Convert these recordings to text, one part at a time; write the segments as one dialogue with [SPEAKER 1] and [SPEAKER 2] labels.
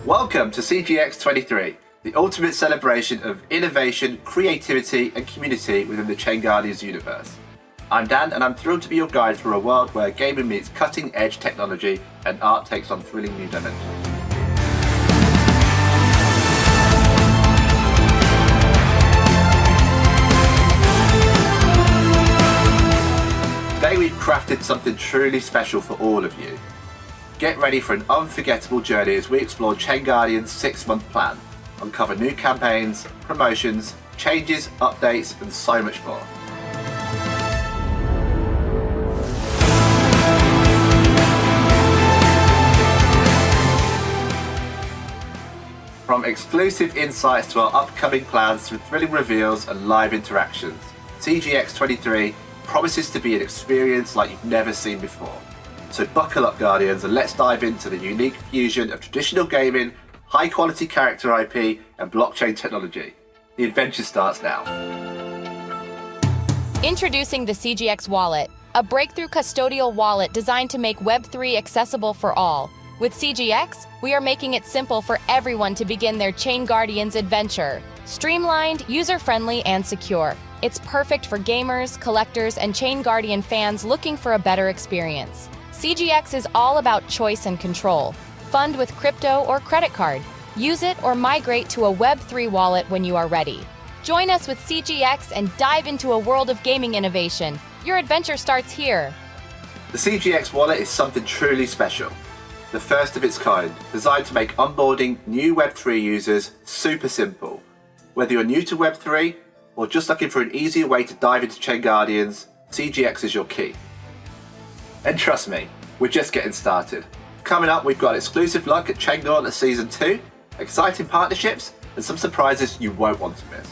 [SPEAKER 1] Welcome to CGX23, the ultimate celebration of innovation, creativity and community within the ChainGuardians universe. I'm Dan and I'm thrilled to be your guide through a world where gaming meets cutting-edge technology and art takes on thrilling new dimensions. Today we've crafted something truly special for all of you. Get ready for an unforgettable journey as we explore ChainGuardians' 6-month plan, uncover new campaigns, promotions, changes, updates, and so much more. From exclusive insights to our upcoming plans to thrilling reveals and live interactions, CGX23 promises to be an experience like you've never seen before. So buckle up, Guardians, and let's dive into the unique fusion of traditional gaming, high-quality character IP, and blockchain technology. The adventure starts now.
[SPEAKER 2] Introducing the CGX Wallet, a breakthrough custodial wallet designed to make Web3 accessible for all. With CGX, we are making it simple for everyone to begin their ChainGuardians adventure. Streamlined, user-friendly, and secure. It's perfect for gamers, collectors, and ChainGuardian fans looking for a better experience. CGX is all about choice and control. Fund with crypto or credit card. Use it or migrate to a Web3 wallet when you are ready. Join us with CGX and dive into a world of gaming innovation. Your adventure starts here.
[SPEAKER 1] The CGX wallet is something truly special. The first of its kind, designed to make onboarding new Web3 users super simple. Whether you're new to Web3 or just looking for an easier way to dive into ChainGuardians, CGX is your key. And trust me, we're just getting started. Coming up, we've got an exclusive look at ChainGuardians Season 2, exciting partnerships, and some surprises you won't want to miss.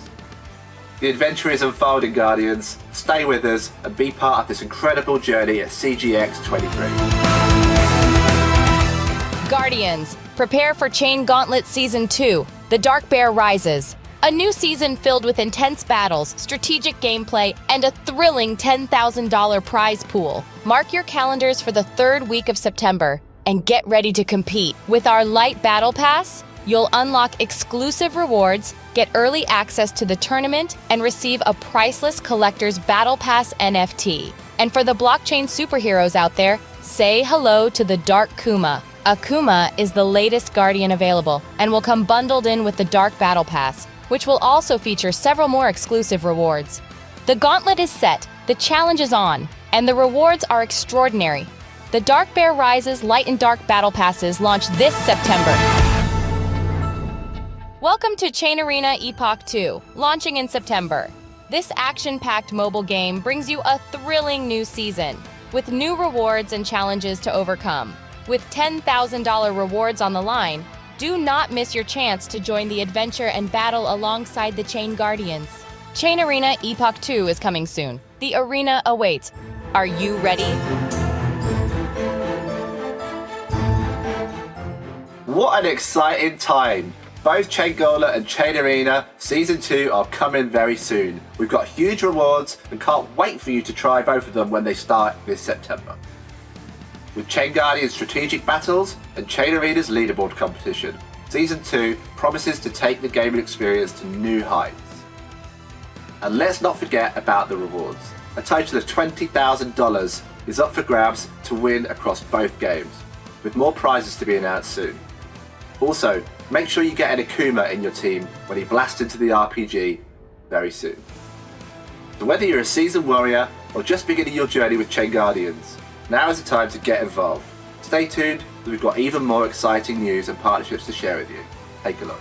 [SPEAKER 1] The adventure is unfolding, Guardians. Stay with us and be part of this incredible journey at CGX23.
[SPEAKER 2] Guardians, prepare for Chain Gauntlet Season 2, The Dark Bear Rises. A new season filled with intense battles, strategic gameplay, and a thrilling $10,000 prize pool. Mark your calendars for the third week of September and get ready to compete. With our Light Battle Pass, you'll unlock exclusive rewards, get early access to the tournament, and receive a priceless Collector's Battle Pass NFT. And for the blockchain superheroes out there, say hello to the Dark Kuma. Akuma is the latest Guardian available and will come bundled in with the Dark Battle Pass, which will also feature several more exclusive rewards. The gauntlet is set, the challenge is on, and the rewards are extraordinary. The Dark Bear Rises Light and Dark Battle Passes launch this September. Welcome to Chain Arena Epoch 2, launching in September. This action-packed mobile game brings you a thrilling new season, with new rewards and challenges to overcome. With $10,000 rewards on the line, do not miss your chance to join the adventure and battle alongside the ChainGuardians. Chain Arena Epoch 2 is coming soon. The arena awaits. Are you ready?
[SPEAKER 1] What an exciting time! Both ChainGuardians and Chain Arena Season 2 are coming very soon. We've got huge rewards and can't wait for you to try both of them when they start this September. With ChainGuardians Strategic Battles and Chain Arena's Leaderboard competition, Season 2 promises to take the gaming experience to new heights. And let's not forget about the rewards. A total of $20,000 is up for grabs to win across both games, with more prizes to be announced soon. Also, make sure you get an Akuma in your team when he blasts into the RPG very soon. So whether you're a seasoned warrior or just beginning your journey with ChainGuardians, now is the time to get involved. Stay tuned, as we've got even more exciting news and partnerships to share with you. Take a look.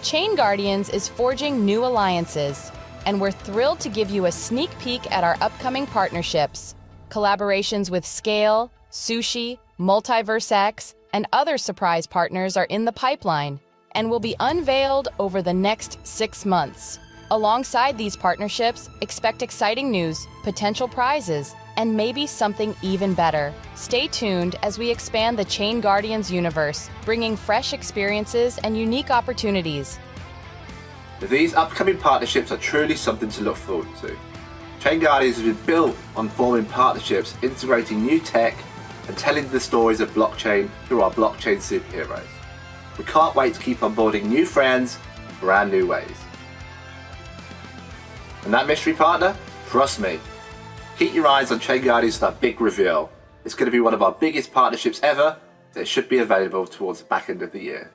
[SPEAKER 2] ChainGuardians is forging new alliances, and we're thrilled to give you a sneak peek at our upcoming partnerships. Collaborations with Scale, Sushi, Multiverse X, and other surprise partners are in the pipeline and will be unveiled over the next 6 months. Alongside these partnerships, expect exciting news, potential prizes, and maybe something even better. Stay tuned as we expand the ChainGuardians universe, bringing fresh experiences and unique opportunities.
[SPEAKER 1] These upcoming partnerships are truly something to look forward to. ChainGuardians has been built on forming partnerships, integrating new tech, and telling the stories of blockchain through our blockchain superheroes. We can't wait to keep onboarding new friends in brand new ways. And that mystery partner? Trust me. Keep your eyes on ChainGuardians for that big reveal. It's going to be one of our biggest partnerships ever, and it should be available towards the back end of the year.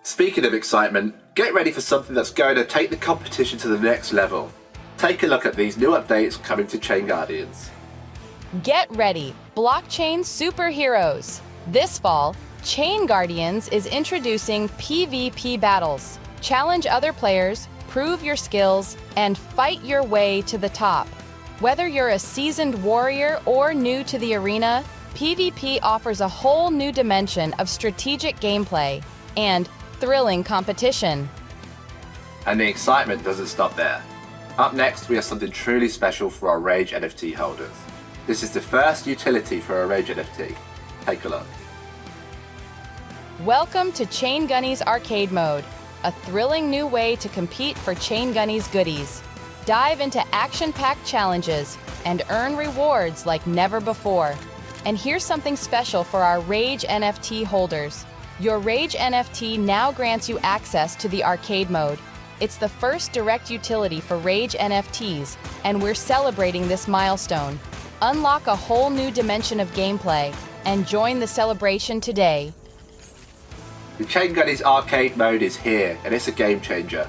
[SPEAKER 1] Speaking of excitement, get ready for something that's going to take the competition to the next level. Take a look at these new updates coming to ChainGuardians.
[SPEAKER 2] Get ready, blockchain superheroes! This fall, ChainGuardians is introducing PvP battles. Challenge other players, prove your skills, and fight your way to the top. Whether you're a seasoned warrior or new to the arena, PvP offers a whole new dimension of strategic gameplay and thrilling competition.
[SPEAKER 1] And the excitement doesn't stop there. Up next, we have something truly special for our Rage NFT holders. This is the first utility for a Rage NFT. Take a look.
[SPEAKER 2] Welcome to Chain Gunny's Arcade Mode, a thrilling new way to compete for Chain Gunny's goodies. Dive into action-packed challenges and earn rewards like never before. And here's something special for our Rage NFT holders. Your Rage NFT now grants you access to the arcade mode. It's the first direct utility for Rage NFTs, and we're celebrating this milestone. Unlock a whole new dimension of gameplay and join the celebration today.
[SPEAKER 1] The ChainGuardians arcade mode is here, and it's a game changer.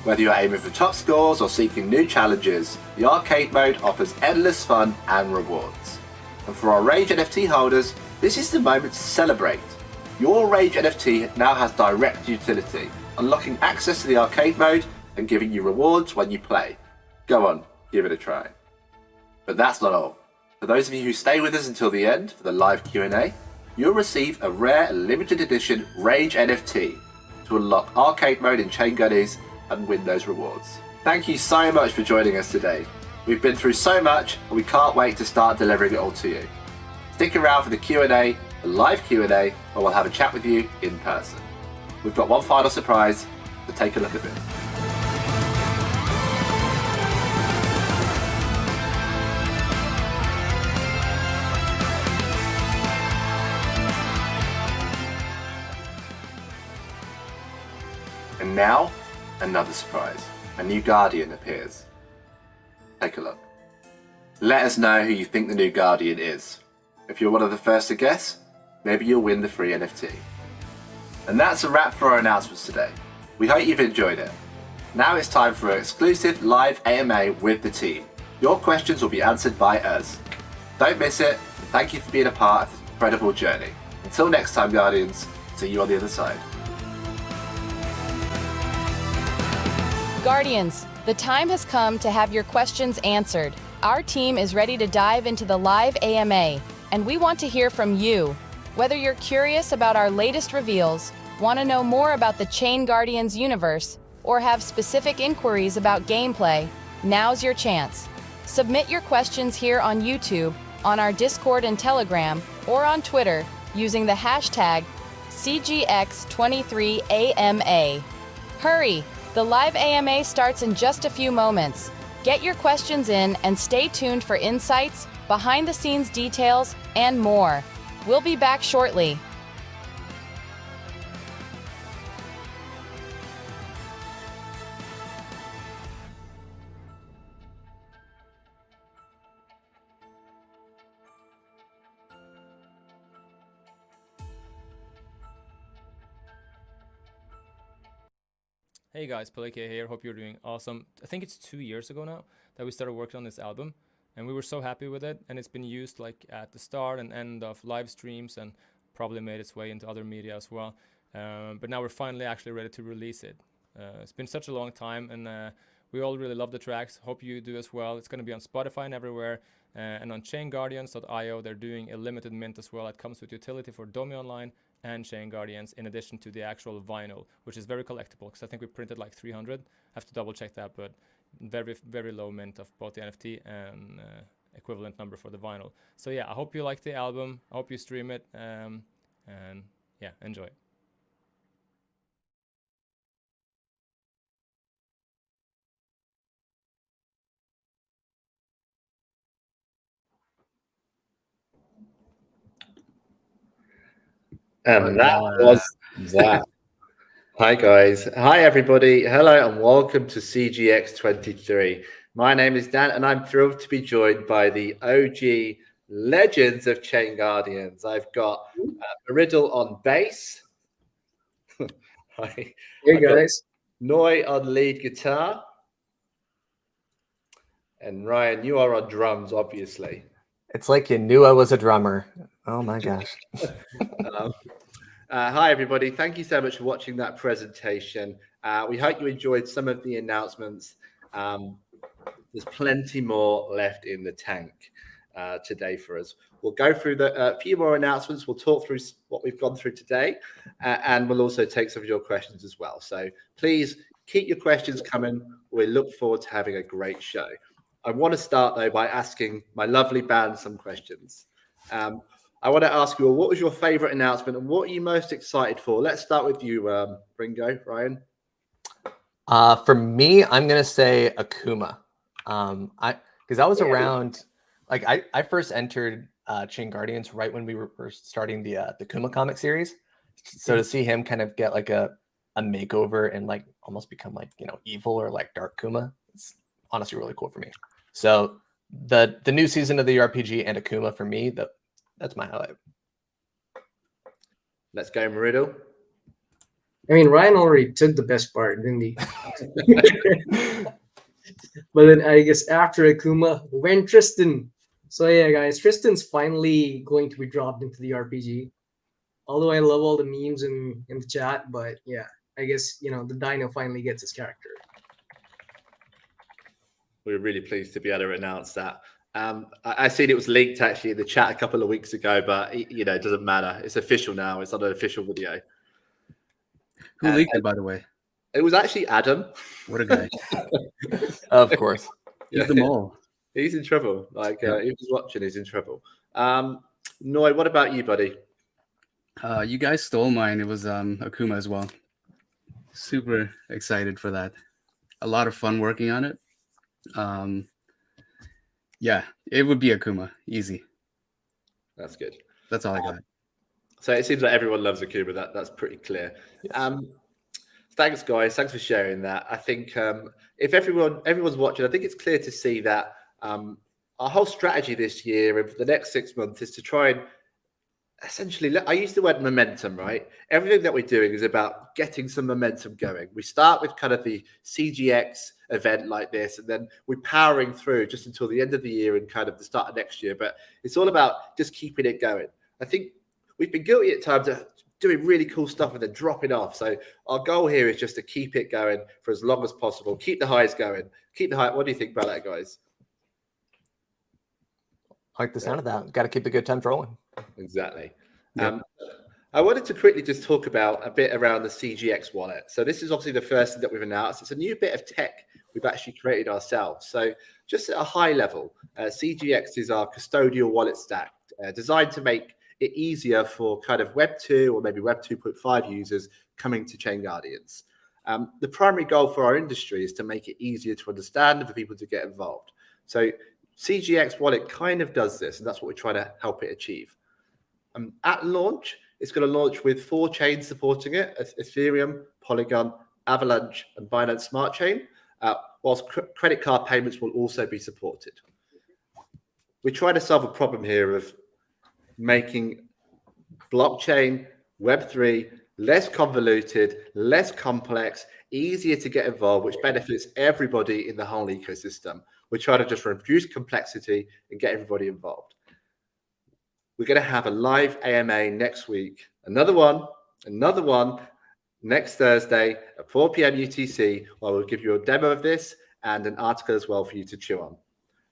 [SPEAKER 1] Whether you're aiming for top scores or seeking new challenges, the arcade mode offers endless fun and rewards. And for our Rage NFT holders, this is the moment to celebrate. Your Rage NFT now has direct utility, unlocking access to the arcade mode and giving you rewards when you play. Go on, give it a try. But that's not all. For those of you who stay with us until the end for the live Q&A, you'll receive a rare limited edition Rage NFT to unlock arcade mode in ChainGuardians and win those rewards. Thank you so much for joining us today. We've been through so much and we can't wait to start delivering it all to you. Stick around for the Q&A, the live Q&A, and we'll have a chat with you in person. We've got one final surprise, so take a look at this. And now, another surprise. A new Guardian appears. Take a look. Let us know who you think the new Guardian is. If you're one of the first to guess, maybe you'll win the free NFT. And that's a wrap for our announcements today. We hope you've enjoyed it. Now it's time for an exclusive live AMA with the team. Your questions will be answered by us. Don't miss it, and thank you for being a part of this incredible journey. Until next time, Guardians, see you on the other side.
[SPEAKER 2] Guardians, the time has come to have your questions answered. Our team is ready to dive into the live AMA, and we want to hear from you. Whether you're curious about our latest reveals, want to know more about the ChainGuardians universe, or have specific inquiries about gameplay, now's your chance. Submit your questions here on YouTube, on our Discord and Telegram, or on Twitter using the hashtag CGX23AMA. Hurry! The live AMA starts in just a few moments. Get your questions in and stay tuned for insights, behind-the-scenes details, and more. We'll be back shortly.
[SPEAKER 3] Hey guys, Pelike here. Hope you're doing awesome. I think it's 2 years ago now that we started working on this album, and we were so happy with it. And it's been used like at the start and end of live streams, and probably made its way into other media as well. But now we're finally actually ready to release it. It's been such a long time, and we all really love the tracks. Hope you do as well. It's going to be on Spotify and everywhere, and on ChainGuardians.io. They're doing a limited mint as well. It comes with utility for Domi Online and ChainGuardians, in addition to the actual vinyl, which is very collectible, because I think we printed like 300. I have to double check that, but very, very low mint of both the NFT and equivalent number for the vinyl. So yeah, I hope you like the album. I hope you stream it, and yeah, enjoy.
[SPEAKER 1] And that was that. Hi guys. Hi everybody. Hello and welcome to CGX23. My name is Dan and I'm thrilled to be joined by the OG legends of Chain Guardians. I've got Riddle on bass. Hi.
[SPEAKER 4] Hey
[SPEAKER 1] I've got
[SPEAKER 4] guys.
[SPEAKER 1] Noi on lead guitar. And Ryan, you are on drums, obviously.
[SPEAKER 5] It's like you knew I was a drummer. Oh my gosh.
[SPEAKER 1] Hi, everybody. Thank you so much for watching that presentation. We hope you enjoyed some of the announcements. There's plenty more left in the tank today for us. We'll go through a few more announcements. We'll talk through what we've gone through today, and we'll also take some of your questions as well. So please keep your questions coming. We look forward to having a great show. I want to start, though, by asking my lovely band some questions. I want to ask you all, what was your favorite announcement and what are you most excited for? Let's start with you, Ringo, Ryan.
[SPEAKER 5] For me, I'm going to say Akuma. Because I was around, like I first entered ChainGuardians right when we were first starting the Kuma comic series. So to see him kind of get like a makeover and like almost become like, you know, evil or like Dark Kuma, it's honestly really cool for me. So the new season of the RPG and Akuma for me, that's my highlight.
[SPEAKER 1] Let's go, Riddle.
[SPEAKER 4] I mean, Ryan already took the best part, didn't he? But then I guess after Akuma went Tristan. So yeah, guys, Tristan's finally going to be dropped into the RPG. Although I love all the memes in the chat, but yeah, I guess, you know, the Dino finally gets his character.
[SPEAKER 1] We're really pleased to be able to announce that. I seen it was leaked actually in the chat a couple of weeks ago, but you know, it doesn't matter. It's official now. It's not an official video.
[SPEAKER 6] Who leaked it, by the way?
[SPEAKER 1] It was actually Adam.
[SPEAKER 6] What a guy.
[SPEAKER 5] Of course.
[SPEAKER 6] He's the mole.
[SPEAKER 1] He's in trouble. Like, if he's watching, he's in trouble. Noi, what about you, buddy?
[SPEAKER 6] You guys stole mine. It was Akuma as well. Super excited for that. A lot of fun working on it. Yeah, it would be Akuma. Easy.
[SPEAKER 1] That's good.
[SPEAKER 6] That's all I got.
[SPEAKER 1] So it seems like everyone loves Akuma. That's pretty clear. Yes. Thanks, guys. Thanks for sharing that. I think if everyone's watching, I think it's clear to see that our whole strategy this year and for the next 6 months is to try and essentially, I use the word momentum, right? Everything that we're doing is about getting some momentum going. We start with kind of the CGX event like this, and then we're powering through just until the end of the year and kind of the start of next year. But it's all about just keeping it going. I think we've been guilty at times of doing really cool stuff and then dropping off. So our goal here is just to keep it going for as long as possible. Keep the highs going. Keep the high. What do you think about that, guys?
[SPEAKER 5] I like the sound of that. Got to keep the good times rolling.
[SPEAKER 1] Exactly.
[SPEAKER 6] Yep.
[SPEAKER 1] I wanted to quickly just talk about a bit around the CGX wallet. So this is obviously the first thing that we've announced. It's a new bit of tech we've actually created ourselves. So just at a high level, CGX is our custodial wallet stack designed to make it easier for kind of Web 2 or maybe Web 2.5 users coming to ChainGuardians. The primary goal for our industry is to make it easier to understand and for people to get involved. So CGX wallet kind of does this, and that's what we're trying to help it achieve. At launch, it's going to launch with 4 chains supporting it: Ethereum, Polygon, Avalanche, and Binance Smart Chain, whilst credit card payments will also be supported. We're trying to solve a problem here of making blockchain, Web3, less convoluted, less complex, easier to get involved, which benefits everybody in the whole ecosystem. We're trying to just reduce complexity and get everybody involved. We're going to have a live AMA next week. Another one next Thursday at 4 p.m. UTC, where we'll give you a demo of this and an article as well for you to chew on.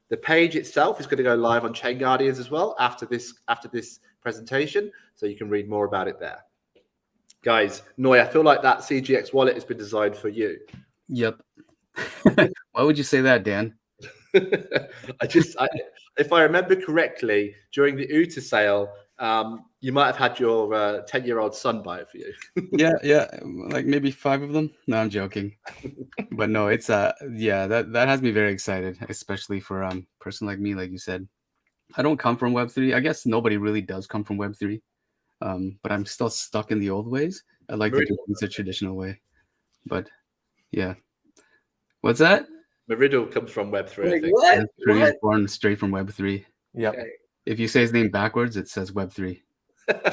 [SPEAKER 1] The page itself is going to go live on ChainGuardians as well after this presentation, so you can read more about it there. Guys, Noi, I feel like that CGX wallet has been designed for you.
[SPEAKER 6] Yep. Why would you say that, Dan?
[SPEAKER 1] If I remember correctly, during the UTA sale, you might have had your 10-year-old son buy it for you.
[SPEAKER 6] Yeah, like maybe 5 of them. No, I'm joking. But no, it's yeah, that has me very excited, especially for a person like me, like you said. I don't come from Web3. I guess nobody really does come from Web3. But I'm still stuck in the old ways. I like to do things the traditional way. But yeah. What's that?
[SPEAKER 1] Meriddle comes from Web3, I
[SPEAKER 4] Like,
[SPEAKER 1] think.
[SPEAKER 4] what?
[SPEAKER 6] That's true. He's
[SPEAKER 4] What?
[SPEAKER 6] born straight from Web3.
[SPEAKER 5] Yep.
[SPEAKER 4] Okay.
[SPEAKER 6] If you say his name backwards, it says Web3. Not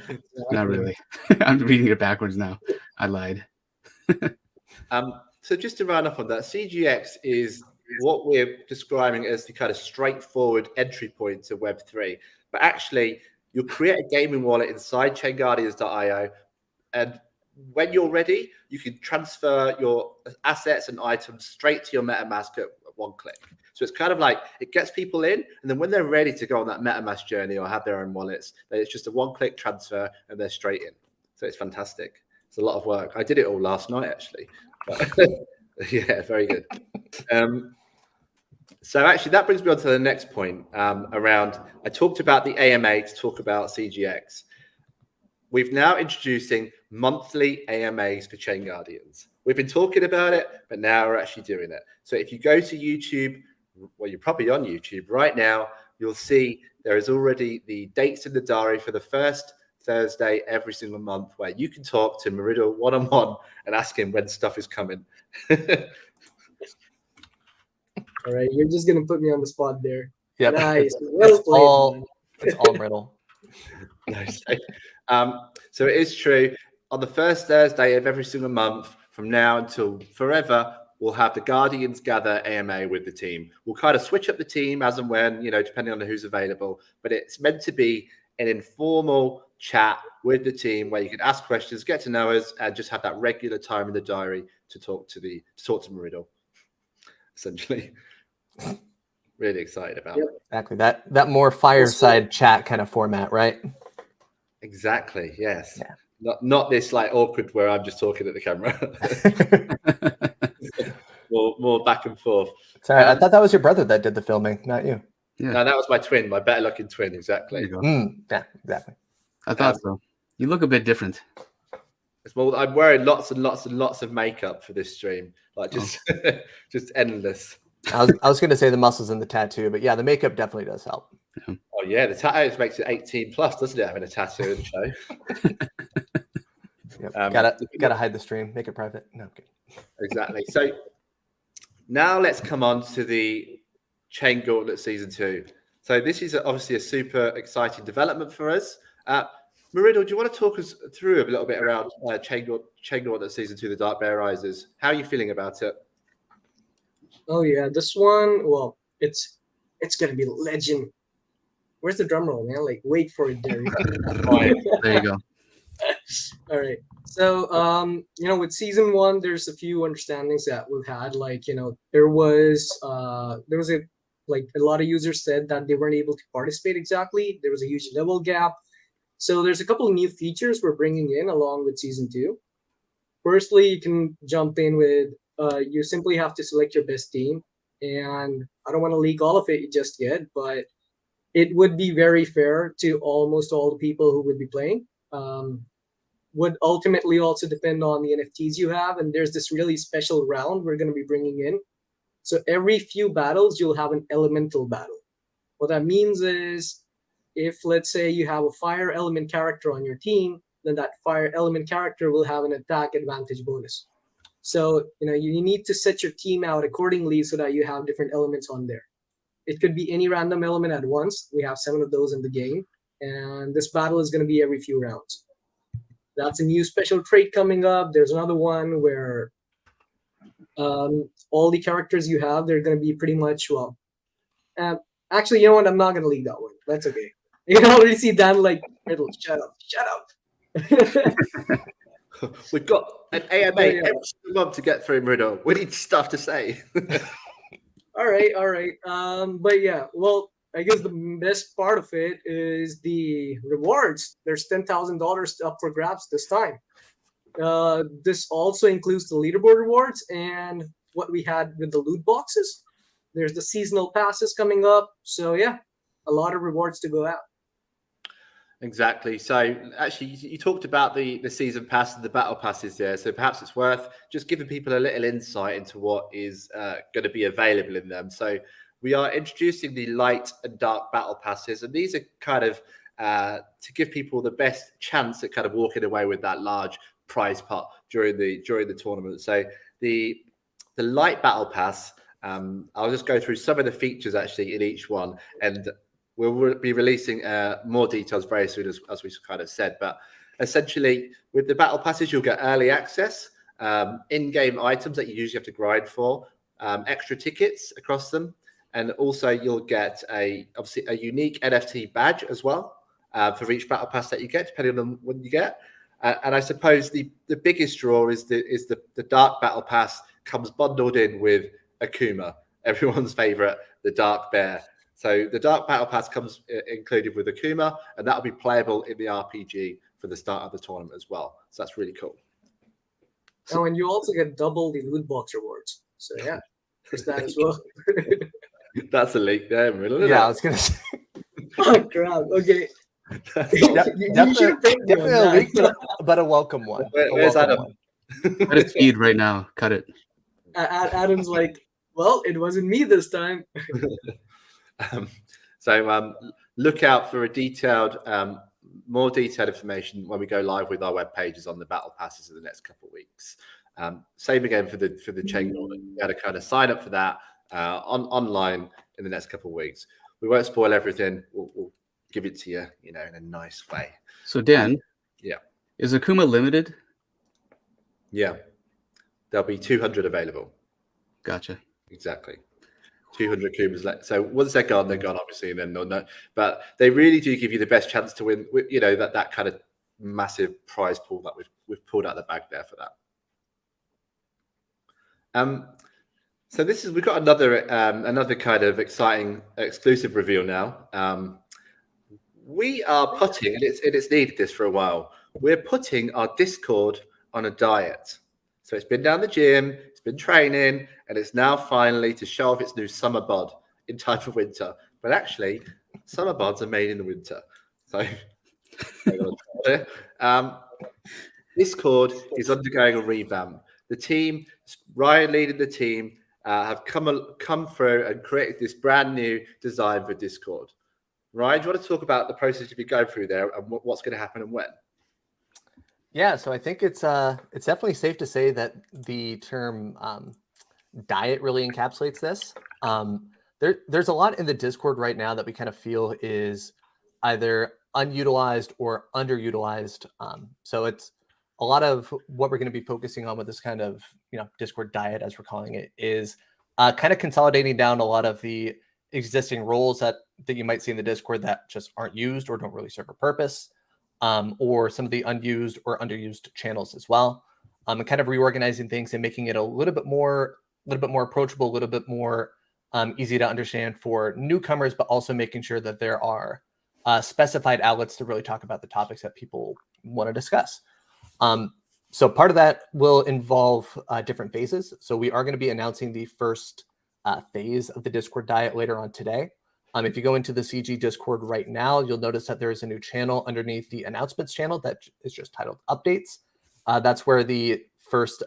[SPEAKER 4] Exactly.
[SPEAKER 6] really. I'm reading it backwards now. I lied.
[SPEAKER 1] So just to round up on that, CGX is what we're describing as the kind of straightforward entry point to Web3. But actually, you'll create a gaming wallet inside ChainGuardians.io, and when you're ready, you can transfer your assets and items straight to your MetaMask at one click. So it's kind of like it gets people in, and then when they're ready to go on that MetaMask journey or have their own wallets, then it's just a one-click transfer and they're straight in. So it's fantastic. It's a lot of work. I did it all last night, actually. But, yeah, very good. So actually, that brings me on to the next point around. I talked about the AMA to talk about CGX. We've now introducing monthly AMAs for ChainGuardians. We've been talking about it, but now we're actually doing it. So if you go to YouTube, well, you're probably on YouTube right now, you'll see there is already the dates in the diary for the first Thursday every single month where you can talk to Meriddle one-on-one and ask him when stuff is coming.
[SPEAKER 4] All right, you're just gonna put me on the spot there.
[SPEAKER 5] Yep.
[SPEAKER 4] Nice. Well
[SPEAKER 5] It's
[SPEAKER 4] played,
[SPEAKER 5] all
[SPEAKER 4] man.
[SPEAKER 5] it's all Riddle.
[SPEAKER 1] Nice. So it is true. On the first Thursday of every single month from now until forever, we'll have the Guardians gather AMA with the team. We'll kind of switch up the team as and when, depending on who's available. But it's meant to be an informal chat with the team where you can ask questions, get to know us, and just have that regular time in the diary to talk to Meriddle. Essentially, really excited about it.
[SPEAKER 5] Exactly. That more fireside chat kind of format, right?
[SPEAKER 1] Exactly. Yes.
[SPEAKER 5] Yeah.
[SPEAKER 1] Not this like awkward where I'm just talking at the camera. more back and forth.
[SPEAKER 5] Sorry, I thought that was your brother that did the filming, not you.
[SPEAKER 6] Yeah.
[SPEAKER 1] No, that was my twin, my better looking twin. Exactly.
[SPEAKER 6] There you go.
[SPEAKER 5] Yeah, exactly.
[SPEAKER 6] I thought so. You look a bit different.
[SPEAKER 1] Well, I'm wearing lots and lots and lots of makeup for this stream, like just endless.
[SPEAKER 5] I was going to say the muscles and the tattoo, but yeah, the makeup definitely does help.
[SPEAKER 1] Oh yeah, the tattoos makes it 18 plus, doesn't it? Having a tattoo in the show.
[SPEAKER 5] Yep. Gotta hide the stream, make it private. No, okay.
[SPEAKER 1] Exactly. So now let's come on to the Chain Gauntlet Season 2. So this is obviously a super exciting development for us. Meriddle, do you want to talk us through a little bit around Chain Gauntlet Season 2, The Dark Bear Rises? How are you feeling about it?
[SPEAKER 4] Oh yeah, this one. Well, it's gonna be legend. Where's the drum roll, man? Like, wait for it, Derry.
[SPEAKER 6] There you go.
[SPEAKER 4] All right. So, with season 1, there's a few understandings that we've had. Like, there was a lot of users said that they weren't able to participate exactly. There was a huge level gap. So there's a couple of new features we're bringing in along with season 2. Firstly, you can jump in with, you simply have to select your best team. And I don't want to leak all of it just yet, but it would be very fair to almost all the people who would be playing. Would ultimately also depend on the NFTs you have. And there's this really special round we're going to be bringing in. So every few battles, you'll have an elemental battle. What that means is if, let's say, you have a fire element character on your team, then that fire element character will have an attack advantage bonus. So, you need to set your team out accordingly so that you have different elements on there. It could be any random element at once. We have 7 of those in the game. And this battle is going to be every few rounds. That's a new special trait coming up. There's another one where all the characters you have, they're going to be pretty much, actually, you know what? I'm not going to leak that one. That's okay. You can already see Dan like, shut up.
[SPEAKER 1] We've got an AMA every single month to get through, Meriddle. We need stuff to say.
[SPEAKER 4] All right. But yeah, well, I guess the best part of it is the rewards. There's $10,000 up for grabs this time. This also includes the leaderboard rewards and what we had with the loot boxes. There's the seasonal passes coming up. So yeah, a lot of rewards to go out.
[SPEAKER 1] Exactly. So actually, you talked about the season pass and the battle passes there. So perhaps it's worth just giving people a little insight into what is going to be available in them. So we are introducing the light and dark battle passes, and these are kind of to give people the best chance at kind of walking away with that large prize pot during the tournament. So the light battle pass, I'll just go through some of the features actually in each one, and we'll be releasing more details very soon, as we kind of said. But essentially, with the battle passes, you'll get early access, in-game items that you usually have to grind for, extra tickets across them, and also you'll get obviously a unique NFT badge as well for each battle pass that you get, depending on what you get. And I suppose the biggest draw is the Dark Battle Pass comes bundled in with Akuma, everyone's favorite, the Dark Bear. So the Dark Battle Pass comes included with Akuma, and that'll be playable in the RPG for the start of the tournament as well. So that's really cool.
[SPEAKER 4] Oh, and you also get double the loot box rewards. So yeah, there's that as well.
[SPEAKER 1] That's a leak there, isn't it?
[SPEAKER 5] Yeah, I was gonna say.
[SPEAKER 4] Oh crap! Okay.
[SPEAKER 5] Definitely a leak, but a welcome one.
[SPEAKER 1] Where's Adam?
[SPEAKER 6] Cut its feed right now. Cut it.
[SPEAKER 4] Adam's like, well, it wasn't me this time.
[SPEAKER 1] So look out for a detailed, more detailed information when we go live with our web pages on the battle passes in the next couple of weeks. Same again for the chain gauntlet. You got to kind of sign up for that online in the next couple of weeks. We won't spoil everything. We'll give it to you, in a nice way.
[SPEAKER 6] So Dan,
[SPEAKER 1] yeah,
[SPEAKER 6] is Akuma limited?
[SPEAKER 1] Yeah, there'll be 200 available.
[SPEAKER 6] Gotcha.
[SPEAKER 1] Exactly. 200 Akumas left. So once they're gone, obviously, and then no. But they really do give you the best chance to win. That kind of massive prize pool that we've pulled out of the bag there for that. So we've got another kind of exciting exclusive reveal now. We are putting, and it's needed this for a while. We're putting our Discord on a diet. So it's been down the gym, it's been training, and it's now finally to show off its new summer bod in time for winter. But actually, summer bods are made in the winter. So Discord is undergoing a revamp. The team, Ryan leading the team, have come through and created this brand new design for Discord. Ryan, do you want to talk about the process you've been going through there and what's going to happen and when?
[SPEAKER 5] Yeah, so I think it's definitely safe to say that the term diet really encapsulates this. There's a lot in the Discord right now that we kind of feel is either unutilized or underutilized. So it's a lot of what we're going to be focusing on with this kind of Discord diet, as we're calling it, is kind of consolidating down a lot of the existing roles that you might see in the Discord that just aren't used or don't really serve a purpose. Or some of the unused or underused channels as well, and kind of reorganizing things and making it a little bit more approachable, a little bit more easy to understand for newcomers, but also making sure that there are specified outlets to really talk about the topics that people want to discuss. So part of that will involve different phases. So we are going to be announcing the first phase of the Discord diet later on today. If you go into the CG Discord right now, you'll notice that there is a new channel underneath the announcements channel that is just titled Updates. That's where the first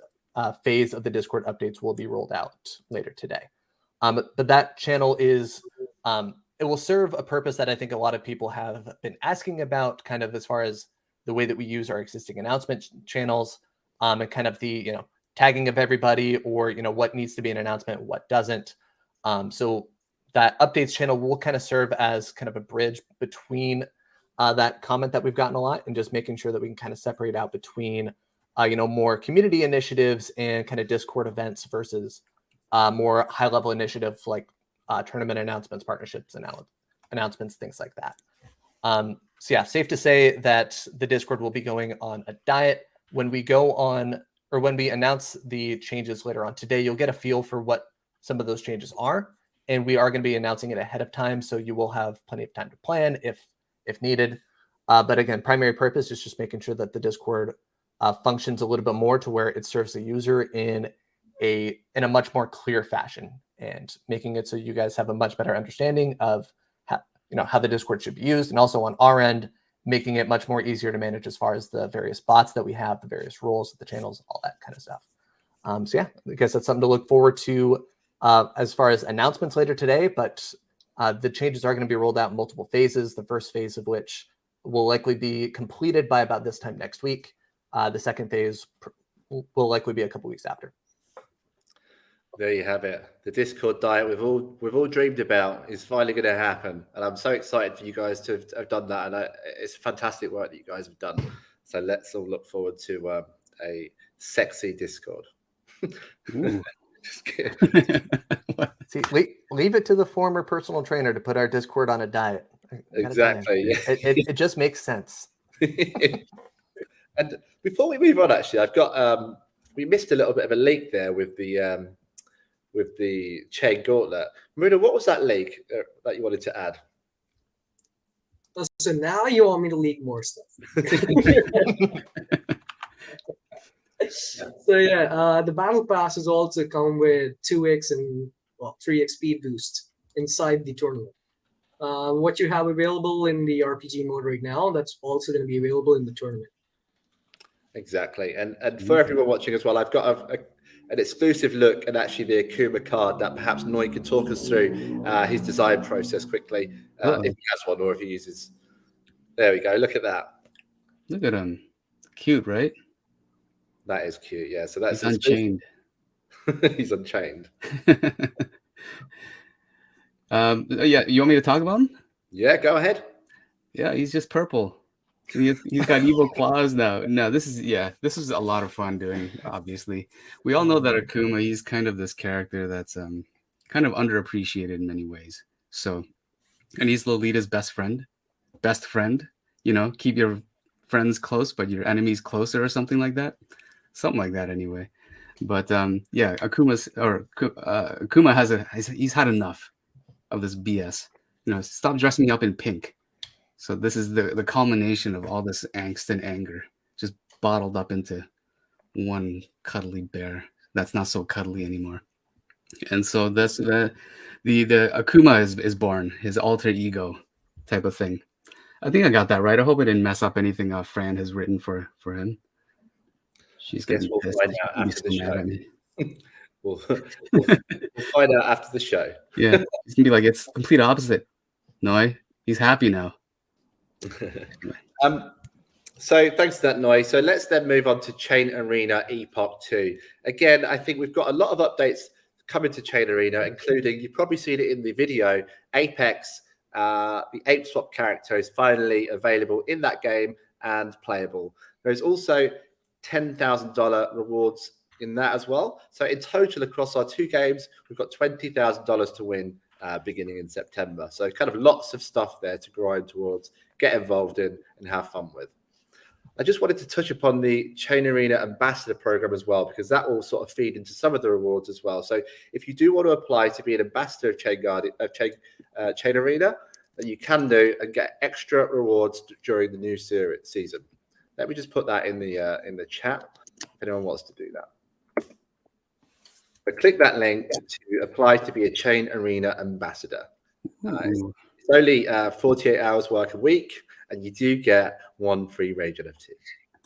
[SPEAKER 5] phase of the Discord updates will be rolled out later today. But that channel is, it will serve a purpose that I think a lot of people have been asking about, kind of as far as the way that we use our existing announcement channels, and kind of the, tagging of everybody, or, what needs to be an announcement, what doesn't. So that updates channel will kind of serve as kind of a bridge between that comment that we've gotten a lot, and just making sure that we can kind of separate out between, more community initiatives and kind of Discord events versus more high-level initiatives like tournament announcements, partnerships, announcements, things like that. So yeah, safe to say that the Discord will be going on a diet. When we go on, or when we announce the changes later on today, you'll get a feel for what some of those changes are. And we are going to be announcing it ahead of time, so you will have plenty of time to plan if needed. But again, primary purpose is just making sure that the Discord functions a little bit more to where it serves the user in a much more clear fashion, and making it so you guys have a much better understanding of how the Discord should be used, and also on our end, making it much more easier to manage as far as the various bots that we have, the various roles, the channels, all that kind of stuff. So yeah, I guess that's something to look forward to as far as announcements later today, but the changes are going to be rolled out in multiple phases. The first phase of which will likely be completed by about this time next week. The second phase will likely be a couple weeks after.
[SPEAKER 1] There you have it. The Discord diet we've all dreamed about is finally going to happen, and I'm so excited for you guys to have done that. And it's fantastic work that you guys have done. So let's all look forward to a sexy Discord. Just kidding.
[SPEAKER 5] See, leave it to the former personal trainer to put our Discord on a diet.
[SPEAKER 1] Exactly. Yeah.
[SPEAKER 5] It just makes sense.
[SPEAKER 1] And before we move on, actually, I've got we missed a little bit of a leak there with the chain gauntlet. Marina, what was that leak that you wanted to add?
[SPEAKER 4] So now you want me to leak more stuff. So yeah, the battle passes also come with 2x and 3x speed boost inside the tournament. What you have available in the RPG mode right now, that's also going to be available in the tournament.
[SPEAKER 1] Exactly, and for everyone watching as well, I've got an exclusive look at actually the Akuma card that perhaps Noi can talk us through his design process quickly, if he has one or if he uses. There we go. Look at that.
[SPEAKER 6] Look at him. Cute, right?
[SPEAKER 1] That is cute. Yeah. So that's
[SPEAKER 6] He's unchained.
[SPEAKER 1] He's unchained.
[SPEAKER 6] Yeah. You want me to talk about him?
[SPEAKER 1] Yeah. Go ahead.
[SPEAKER 6] Yeah. He's just purple. He's got evil claws now. No, this is a lot of fun doing. Obviously, we all know that Akuma, he's kind of this character that's kind of underappreciated in many ways. So, and he's Lolita's best friend. You know, keep your friends close, but your enemies closer, or something like that. Something like that, anyway. But yeah, Akuma he's had enough of this BS. You know, stop dressing me up in pink. So this is the culmination of all this angst and anger, just bottled up into one cuddly bear that's not so cuddly anymore. And so that's the Akuma is born, his alter ego type of thing. I think I got that right. I hope I didn't mess up anything Fran has written for him. She's gonna be pissed.
[SPEAKER 1] Find out after the show.
[SPEAKER 6] At me.
[SPEAKER 1] We'll find out after the show.
[SPEAKER 6] Yeah, he's gonna be like, it's complete opposite. No, he's happy now.
[SPEAKER 1] So thanks for that, Noi. So let's then move on to Chain Arena Epoch 2. Again, I think we've got a lot of updates coming to Chain Arena, including, you've probably seen it in the video, Apex, the ape swap character is finally available in that game and playable. There's also $10,000 rewards in that as well. So in total, across our two games, we've got $20,000 to win beginning in September. So kind of lots of stuff there to grind towards, get involved in, and have fun with. I just wanted to touch upon the Chain Arena Ambassador program as well, because that will sort of feed into some of the rewards as well. So if you do want to apply to be an ambassador of Chain Arena, then you can do and get extra rewards during the new season. Let me just put that in the chat if anyone wants to do that. But click that link to apply to be a Chain Arena Ambassador. It's only 48 hours work a week, and you do get one free Rage NFT.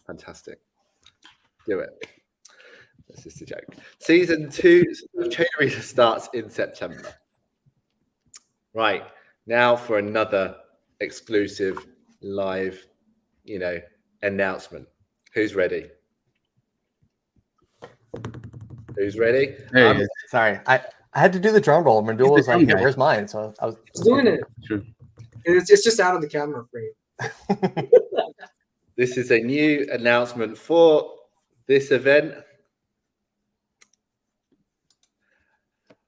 [SPEAKER 1] Fantastic. Do it. That's just a joke. Season 2 of Chain Arena starts in September. Right. Now for another exclusive live, announcement. Who's ready? Who's ready?
[SPEAKER 5] Hey, sorry, I had to do the drum roll. Mandula was like, "Where's mine?" So I was
[SPEAKER 4] doing it. True. It's just out of the camera frame.
[SPEAKER 1] This is a new announcement for this event.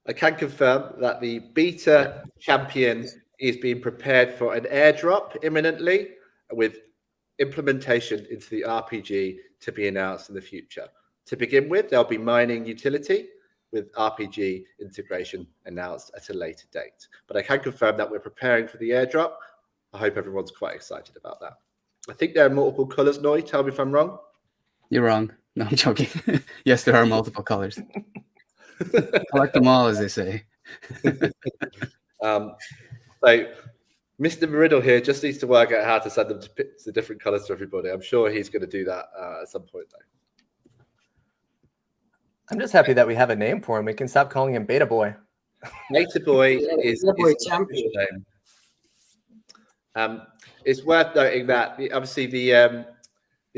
[SPEAKER 1] I can confirm that the beta champion is being prepared for an airdrop imminently, with implementation into the RPG to be announced in the future. To begin with, there'll be mining utility with RPG integration announced at a later date. But I can confirm that we're preparing for the airdrop. I hope everyone's quite excited about that. I think there are multiple colors, Noi. Tell me if I'm wrong.
[SPEAKER 6] You're wrong. No, I'm joking. Yes, there are multiple colors. Collect them all, as they say.
[SPEAKER 1] So Mr. Meriddle here just needs to work out how to send them to pick the different colors to everybody. I'm sure he's going to do that at some point, though.
[SPEAKER 5] I'm just happy that we have a name for him. We can stop calling him Beta Boy.
[SPEAKER 1] Beta Boy is
[SPEAKER 4] Beta Boy champion.
[SPEAKER 1] name. It's worth noting that obviously the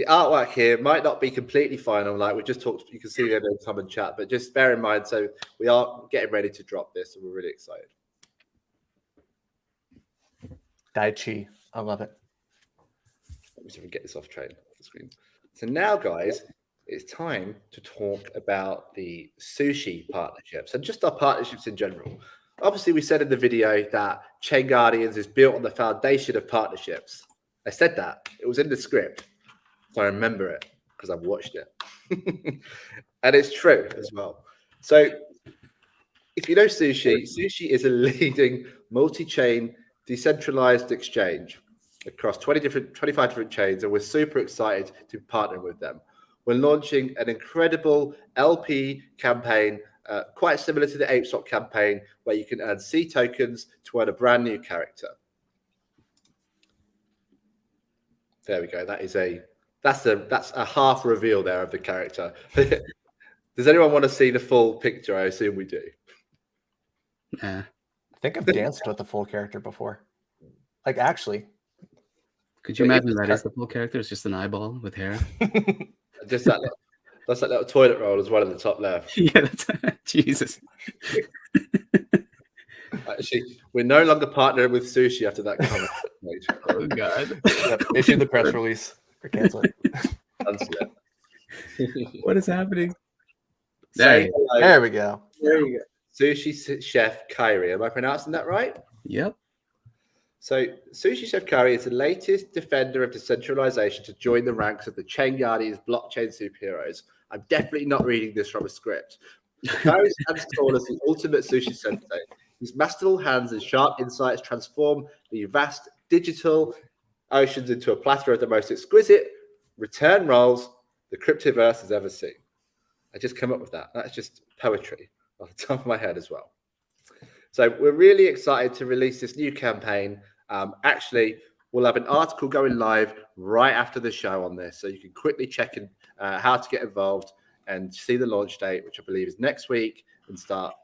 [SPEAKER 1] artwork here might not be completely final. Like we just talked, you can see there in the common chat, but just bear in mind. So we are getting ready to drop this, and we're really excited.
[SPEAKER 5] Daichi, I love it.
[SPEAKER 1] Let me see if we can get this off the screen. So now, guys, it's time to talk about the sushi partnerships and just our partnerships in general. Obviously, we said in the video that ChainGuardians is built on the foundation of partnerships. I said that. It was in the script. So I remember it because I've watched it. And it's true as well. So if you know sushi, sushi is a leading multi-chain decentralized exchange across 25 different chains, and we're super excited to partner with them. We're launching an incredible LP campaign, quite similar to the Ape Swap campaign, where you can earn C tokens to earn a brand new character. There we go. That's a half reveal there of the character. Does anyone want to see the full picture? I assume we do.
[SPEAKER 6] Yeah.
[SPEAKER 5] I think I've danced with the full character before. Like, actually.
[SPEAKER 6] Could you imagine that is the full character? It's just an eyeball with hair.
[SPEAKER 1] Just that's that little toilet roll as well in the top left.
[SPEAKER 6] Yeah, that's Jesus.
[SPEAKER 1] Actually, we're no longer partnering with sushi after that comment.
[SPEAKER 6] Oh God.
[SPEAKER 5] Yep, issue the press release or cancel it.
[SPEAKER 6] What is happening?
[SPEAKER 1] There
[SPEAKER 5] we go.
[SPEAKER 4] There you go.
[SPEAKER 1] Sushi chef Kyrie. Am I pronouncing that right?
[SPEAKER 6] Yep.
[SPEAKER 1] So Sushi Chef Kyrie is the latest defender of decentralization to join the ranks of the ChainGuardians blockchain superheroes. I'm definitely not reading this from a script. Kyrie stands tall as the ultimate sushi sensei. His masterful hands and sharp insights transform the vast digital oceans into a platter of the most exquisite return rolls the cryptoverse has ever seen. I just come up with that. That's just poetry off the top of my head as well. So we're really excited to release this new campaign. Actually, we'll have an article going live right after the show on this, so you can quickly check in how to get involved and see the launch date, which I believe is next week, and start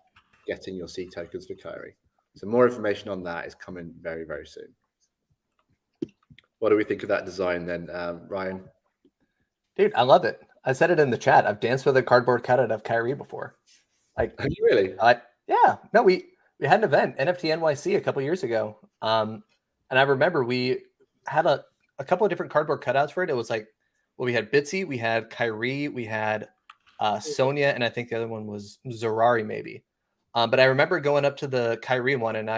[SPEAKER 1] getting your C tokens for Kyrie. So more information on that is coming very, very soon. What do we think of that design then, Ryan?
[SPEAKER 5] Dude, I love it. I said it in the chat. I've danced with a cardboard cutout of Kyrie before. Like,
[SPEAKER 1] Have you really?
[SPEAKER 5] Yeah. No, we had an event, NFT NYC, a couple years ago. And I remember we had a couple of different cardboard cutouts for it. It was like, well, we had Bitsy, we had Kyrie, we had Sonia, and I think the other one was Zerari maybe. But I remember going up to the Kyrie one, and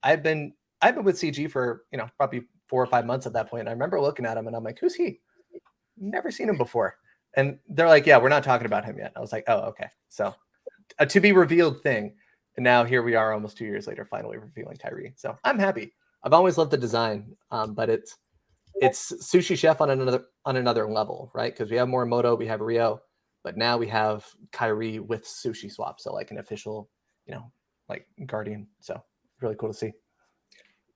[SPEAKER 5] I've been with CG for probably 4 or 5 months at that point. And I remember looking at him, and I'm like, who's he? Never seen him before. And they're like, yeah, we're not talking about him yet. I was like, oh, okay. So a to be revealed thing. And now here we are almost 2 years later, finally revealing Kyrie. So I'm happy. I've always loved the design, but it's Sushi Chef on another level, right? Because we have Morimoto, we have Rio, but now we have Kyrie with Sushi Swap. So like an official, like Guardian. So really cool to see.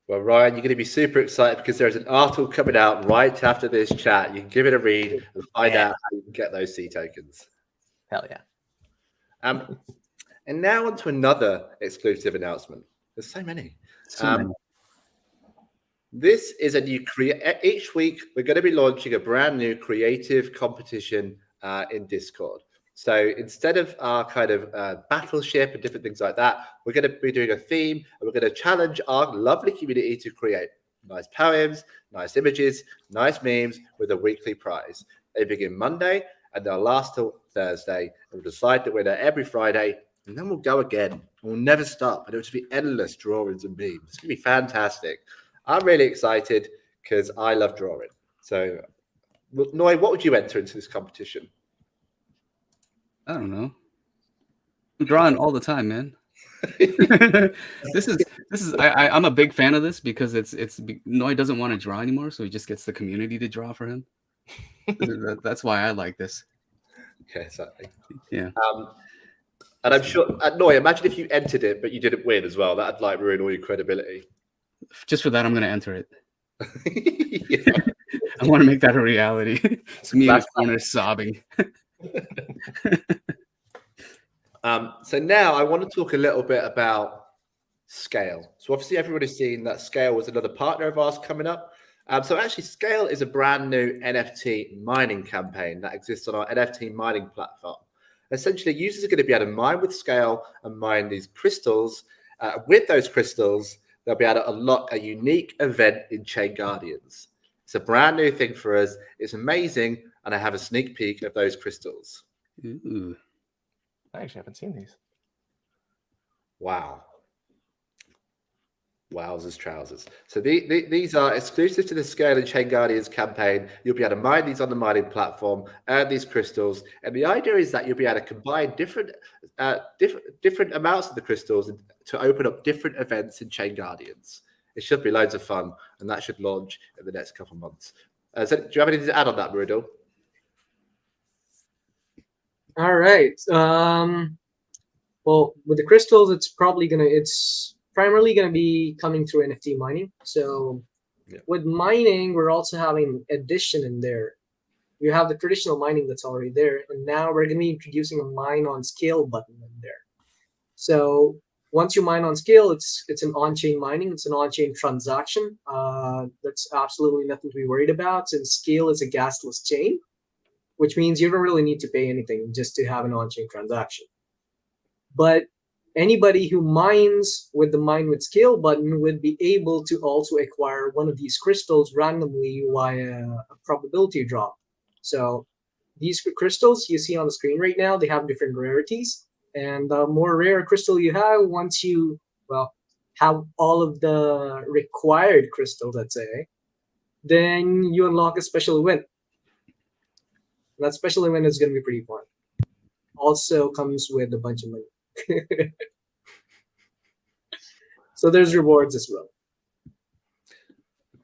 [SPEAKER 1] Well, Ryan, you're going to be super excited because there's an article coming out right after this chat. You can give it a read and find out how you can get those C tokens.
[SPEAKER 5] Hell yeah.
[SPEAKER 1] And now on to another exclusive announcement. There's so many. This is a new each week we're going to be launching a brand new creative competition in Discord. So instead of our kind of battleship and different things like that, we're going to be doing a theme, and we're going to challenge our lovely community to create nice poems, nice images, nice memes with a weekly prize. They begin Monday and they'll last till Thursday. And we'll decide the winner every Friday, and then we'll go again. We'll never stop, and it'll just be endless drawings and memes. It's going to be fantastic. I'm really excited because I love drawing. So, Noi, what would you enter into this competition?
[SPEAKER 6] I don't know. I'm drawing all the time, man. This is I'm a big fan of this because Noi doesn't want to draw anymore, so he just gets the community to draw for him. That's why I like this.
[SPEAKER 1] Okay, exactly.
[SPEAKER 6] Yeah.
[SPEAKER 1] And I'm sure, Noi, imagine if you entered it but you didn't win as well. That'd like ruin all your credibility.
[SPEAKER 6] Just for that, I'm going to enter it.
[SPEAKER 1] Yeah.
[SPEAKER 6] I want to make that a reality. It's me in the corner sobbing.
[SPEAKER 1] So now I want to talk a little bit about Scale. So obviously everybody's seen that Scale was another partner of ours coming up. So actually Scale is a brand new NFT mining campaign that exists on our NFT mining platform. Essentially, users are going to be able to mine with Scale and mine these crystals. With those crystals, they'll be able to unlock a unique event in ChainGuardians. It's a brand new thing for us. It's amazing, and I have a sneak peek of those crystals.
[SPEAKER 6] Ooh.
[SPEAKER 5] I actually haven't seen these.
[SPEAKER 1] Wow. Wowzers trousers. So these are exclusive to the Scale and ChainGuardians campaign. You'll be able to mine these on the mining platform, earn these crystals. And the idea is that you'll be able to combine different amounts of the crystals to open up different events in ChainGuardians. It should be loads of fun, and that should launch in the next couple of months. So do you have anything to add on that, Muriel?
[SPEAKER 4] All right. Well, with the crystals, it's primarily gonna be coming through NFT mining. So with mining, we're also having addition in there. You have the traditional mining that's already there, and now we're gonna be introducing a mine on scale button in there. So once you mine on scale, it's an on-chain mining, it's an on-chain transaction. That's absolutely nothing to be worried about, since scale is a gasless chain, which means you don't really need to pay anything just to have an on-chain transaction. But anybody who mines with the mine with scale button would be able to also acquire one of these crystals randomly via a probability drop. So these crystals you see on the screen right now, they have different rarities. And the more rare crystal you have, once you, have all of the required crystals, let's say, then you unlock a special event. That special event is going to be pretty fun. Also comes with a bunch of money. So there's rewards as well.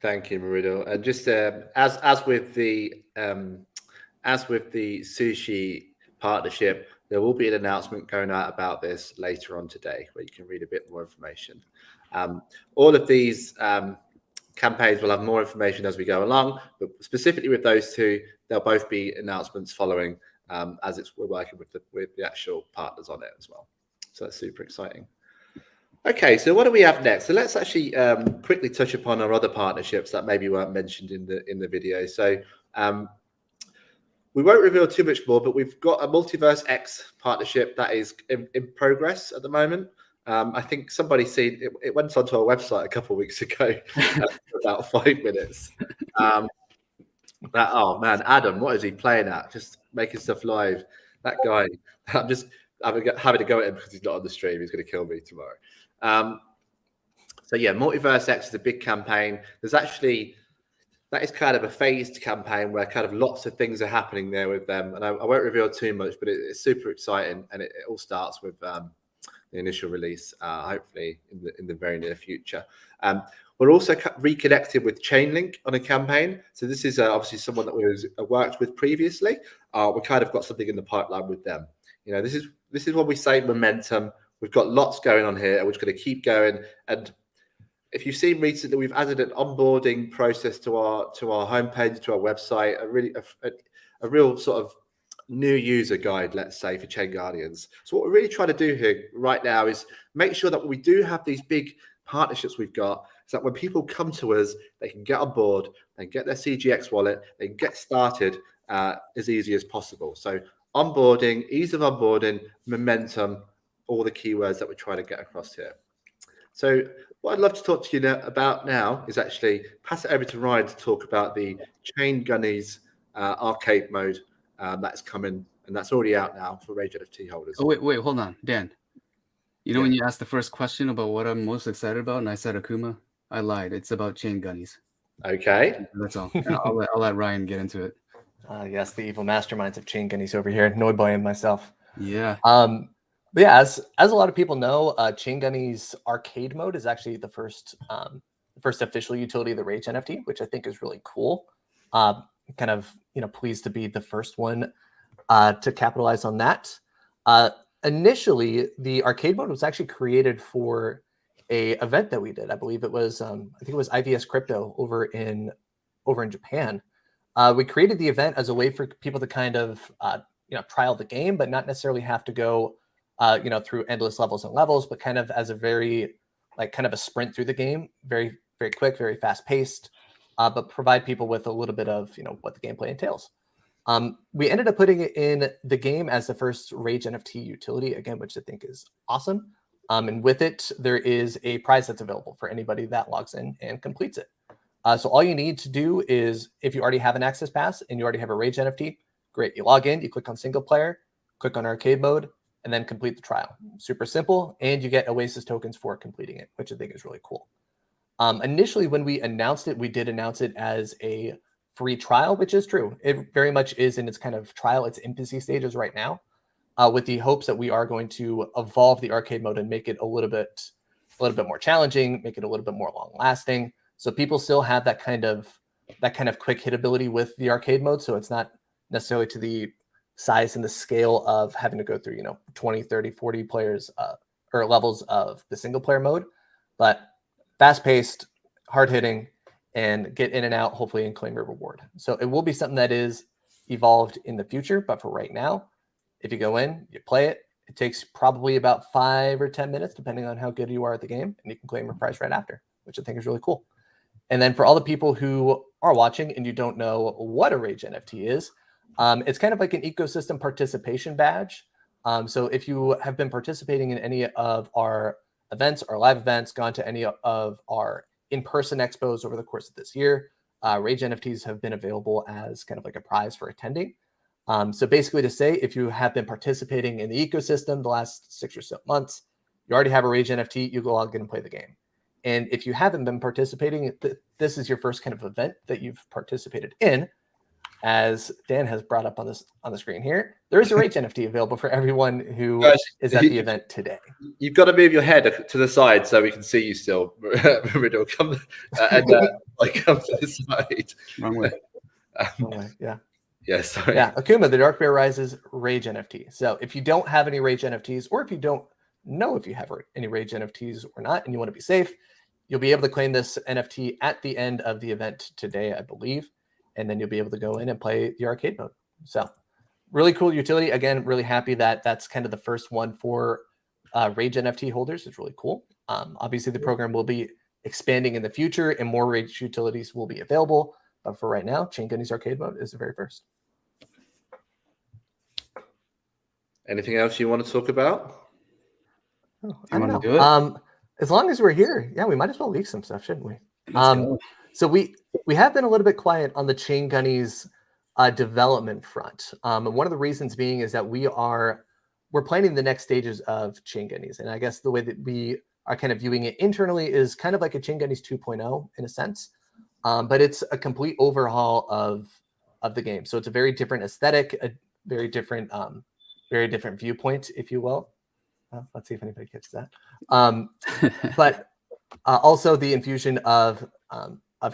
[SPEAKER 1] Thank you, Marido. And just as with the sushi partnership, there will be an announcement going out about this later on today, where you can read a bit more information. All of these campaigns will have more information as we go along, but specifically with those two, there'll both be announcements following as we're working with the actual partners on it as well. So that's super exciting. Okay, so what do we have next? So let's actually quickly touch upon our other partnerships that maybe weren't mentioned in the video. So we won't reveal too much more, but we've got a Multiverse X partnership that is in progress at the moment. I think somebody seen it went onto our website a couple of weeks ago for about 5 minutes. Oh man, Adam, what is he playing at? Just making stuff live. That guy, I'm just having to go at him because he's not on the stream. He's going to kill me tomorrow. So yeah, Multiverse X is a big campaign. That is kind of a phased campaign where kind of lots of things are happening there with them. And I won't reveal too much, but it's super exciting. And it all starts with the initial release, hopefully in the very near future. We're also reconnected with Chainlink on a campaign. So this is obviously someone that we've worked with previously. We kind of got something in the pipeline with them. You know, this is what we say momentum. We've got lots going on here, and we're just going to keep going. And if you've seen recently, we've added an onboarding process to our homepage, to our website, a real sort of new user guide, let's say, for ChainGuardians. So what we're really trying to do here right now is make sure that we do have these big partnerships we've got, so that when people come to us, they can get on board, they can get their CGX wallet, they can get started as easy as possible. So onboarding, ease of onboarding, momentum, all the keywords that we're trying to get across here. So what I'd love to talk to you about now is actually pass it over to Ryan to talk about the ChainGuardians arcade mode that's coming, and that's already out now for Rage NFT holders.
[SPEAKER 6] Oh, wait, hold on, Dan. You know when you asked the first question about what I'm most excited about, and I said Akuma, I lied. It's about ChainGuardians.
[SPEAKER 1] Okay.
[SPEAKER 6] That's all. I'll let Ryan get into it.
[SPEAKER 5] Yes, the evil masterminds of ChainGuardians over here. Noiboy and myself.
[SPEAKER 6] Yeah.
[SPEAKER 5] But yeah, as a lot of people know, ChainGuardians arcade mode is actually the first official utility of the Rage NFT, which I think is really cool. Kind of pleased to be the first one to capitalize on that. Initially, the arcade mode was actually created for a event that we did. I believe it was I think it was IVS Crypto over in Japan. We created the event as a way for people to kind of trial the game, but not necessarily have to go through endless levels and levels, but kind of as a very like kind of a sprint through the game, very, very quick, very fast paced, but provide people with a little bit of, what the gameplay entails. We ended up putting it in the game as the first Rage NFT utility, again, which I think is awesome. And with it, there is a prize that's available for anybody that logs in and completes it. So all you need to do is, if you already have an access pass and you already have a Rage NFT, great. You log in, you click on single player, click on arcade mode, and then complete the trial. Super simple, and you get Oasis tokens for completing it, which I think is really cool. Initially, when we announced it, we did announce it as a free trial, which is true. It very much is in its kind of trial, its infancy stages right now, with the hopes that we are going to evolve the arcade mode and make it a little bit more challenging, make it a little bit more long lasting. So people still have that kind of quick hit ability with the arcade mode. So it's not necessarily to the size and the scale of having to go through, 20, 30, 40 players or levels of the single player mode, but fast paced, hard hitting, and get in and out, hopefully, and claim your reward. So it will be something that is evolved in the future. But for right now, if you go in, you play it, it takes probably about 5 or 10 minutes, depending on how good you are at the game, and you can claim your prize right after, which I think is really cool. And then for all the people who are watching and you don't know what a Rage NFT is, it's kind of like an ecosystem participation badge. So if you have been participating in any of our events, our live events, gone to any of our in-person expos over the course of this year, Rage NFTs have been available as kind of like a prize for attending. So basically to say, if you have been participating in the ecosystem the last 6 or so months, you already have a Rage NFT, you go log in and play the game. And if you haven't been participating, this is your first kind of event that you've participated in. As Dan has brought up on the screen here, there is a Rage NFT available for everyone who is at the event today.
[SPEAKER 1] You've got to move your head to the side so we can see you still. Riddle, come and come to the side.
[SPEAKER 6] Wrong way.
[SPEAKER 5] Wrong way. Yeah.
[SPEAKER 1] Yeah, sorry.
[SPEAKER 5] Yeah, Akuma, the Dark Bear Rises Rage NFT. So if you don't have any Rage NFTs, or if you don't know if you have any Rage NFTs or not, and you want to be safe, you'll be able to claim this NFT at the end of the event today, I believe. And then you'll be able to go in and play the arcade mode. So really cool utility. Again, really happy that that's kind of the first one for Rage NFT holders. It's really cool. Obviously, the program will be expanding in the future and more Rage utilities will be available. But for right now, ChainGuardians arcade mode is the very first.
[SPEAKER 1] Anything else you want to talk about?
[SPEAKER 5] I don't know.
[SPEAKER 6] Do it?
[SPEAKER 5] As long as we're here, yeah, we might as well leak some stuff, shouldn't we?
[SPEAKER 6] Let's go.
[SPEAKER 5] So we have been a little bit quiet on the ChainGuardians development front. And one of the reasons being is that we're planning the next stages of ChainGuardians. And I guess the way that we are kind of viewing it internally is kind of like a ChainGuardians 2.0 in a sense. But it's a complete overhaul of the game. So it's a very different aesthetic, a very different viewpoint, if you will. Let's see if anybody catches that. But also the infusion of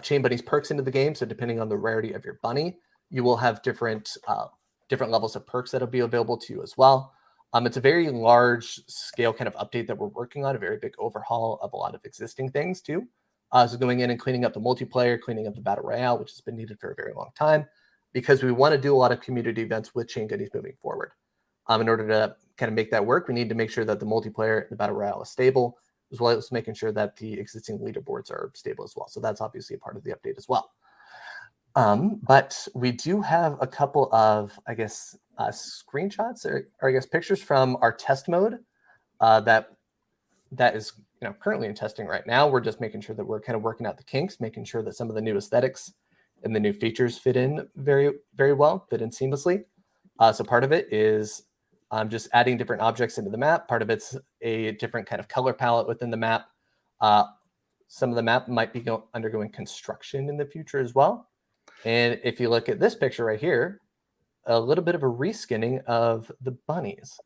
[SPEAKER 5] Chain Bunny's perks into the game. So depending on the rarity of your bunny, you will have different levels of perks that'll be available to you as well. It's a very large scale kind of update that we're working on, a very big overhaul of a lot of existing things too. So going in and cleaning up the multiplayer, cleaning up the battle royale, which has been needed for a very long time, because we want to do a lot of community events with ChainGuardians moving forward. In order to kind of make that work, we need to make sure that the multiplayer, the battle royale is stable, as well as making sure that the existing leaderboards are stable as well. So that's obviously a part of the update as well. But we do have a couple of, I guess, screenshots or I guess pictures from our test mode that is currently in testing right now. We're just making sure that we're kind of working out the kinks, making sure that some of the new aesthetics and the new features fit in very, very well, fit in seamlessly. So part of it is just adding different objects into the map. Part of it's a different kind of color palette within the map. Some of the map might be undergoing construction in the future as well. And if you look at this picture right here, a little bit of a reskinning of the bunnies.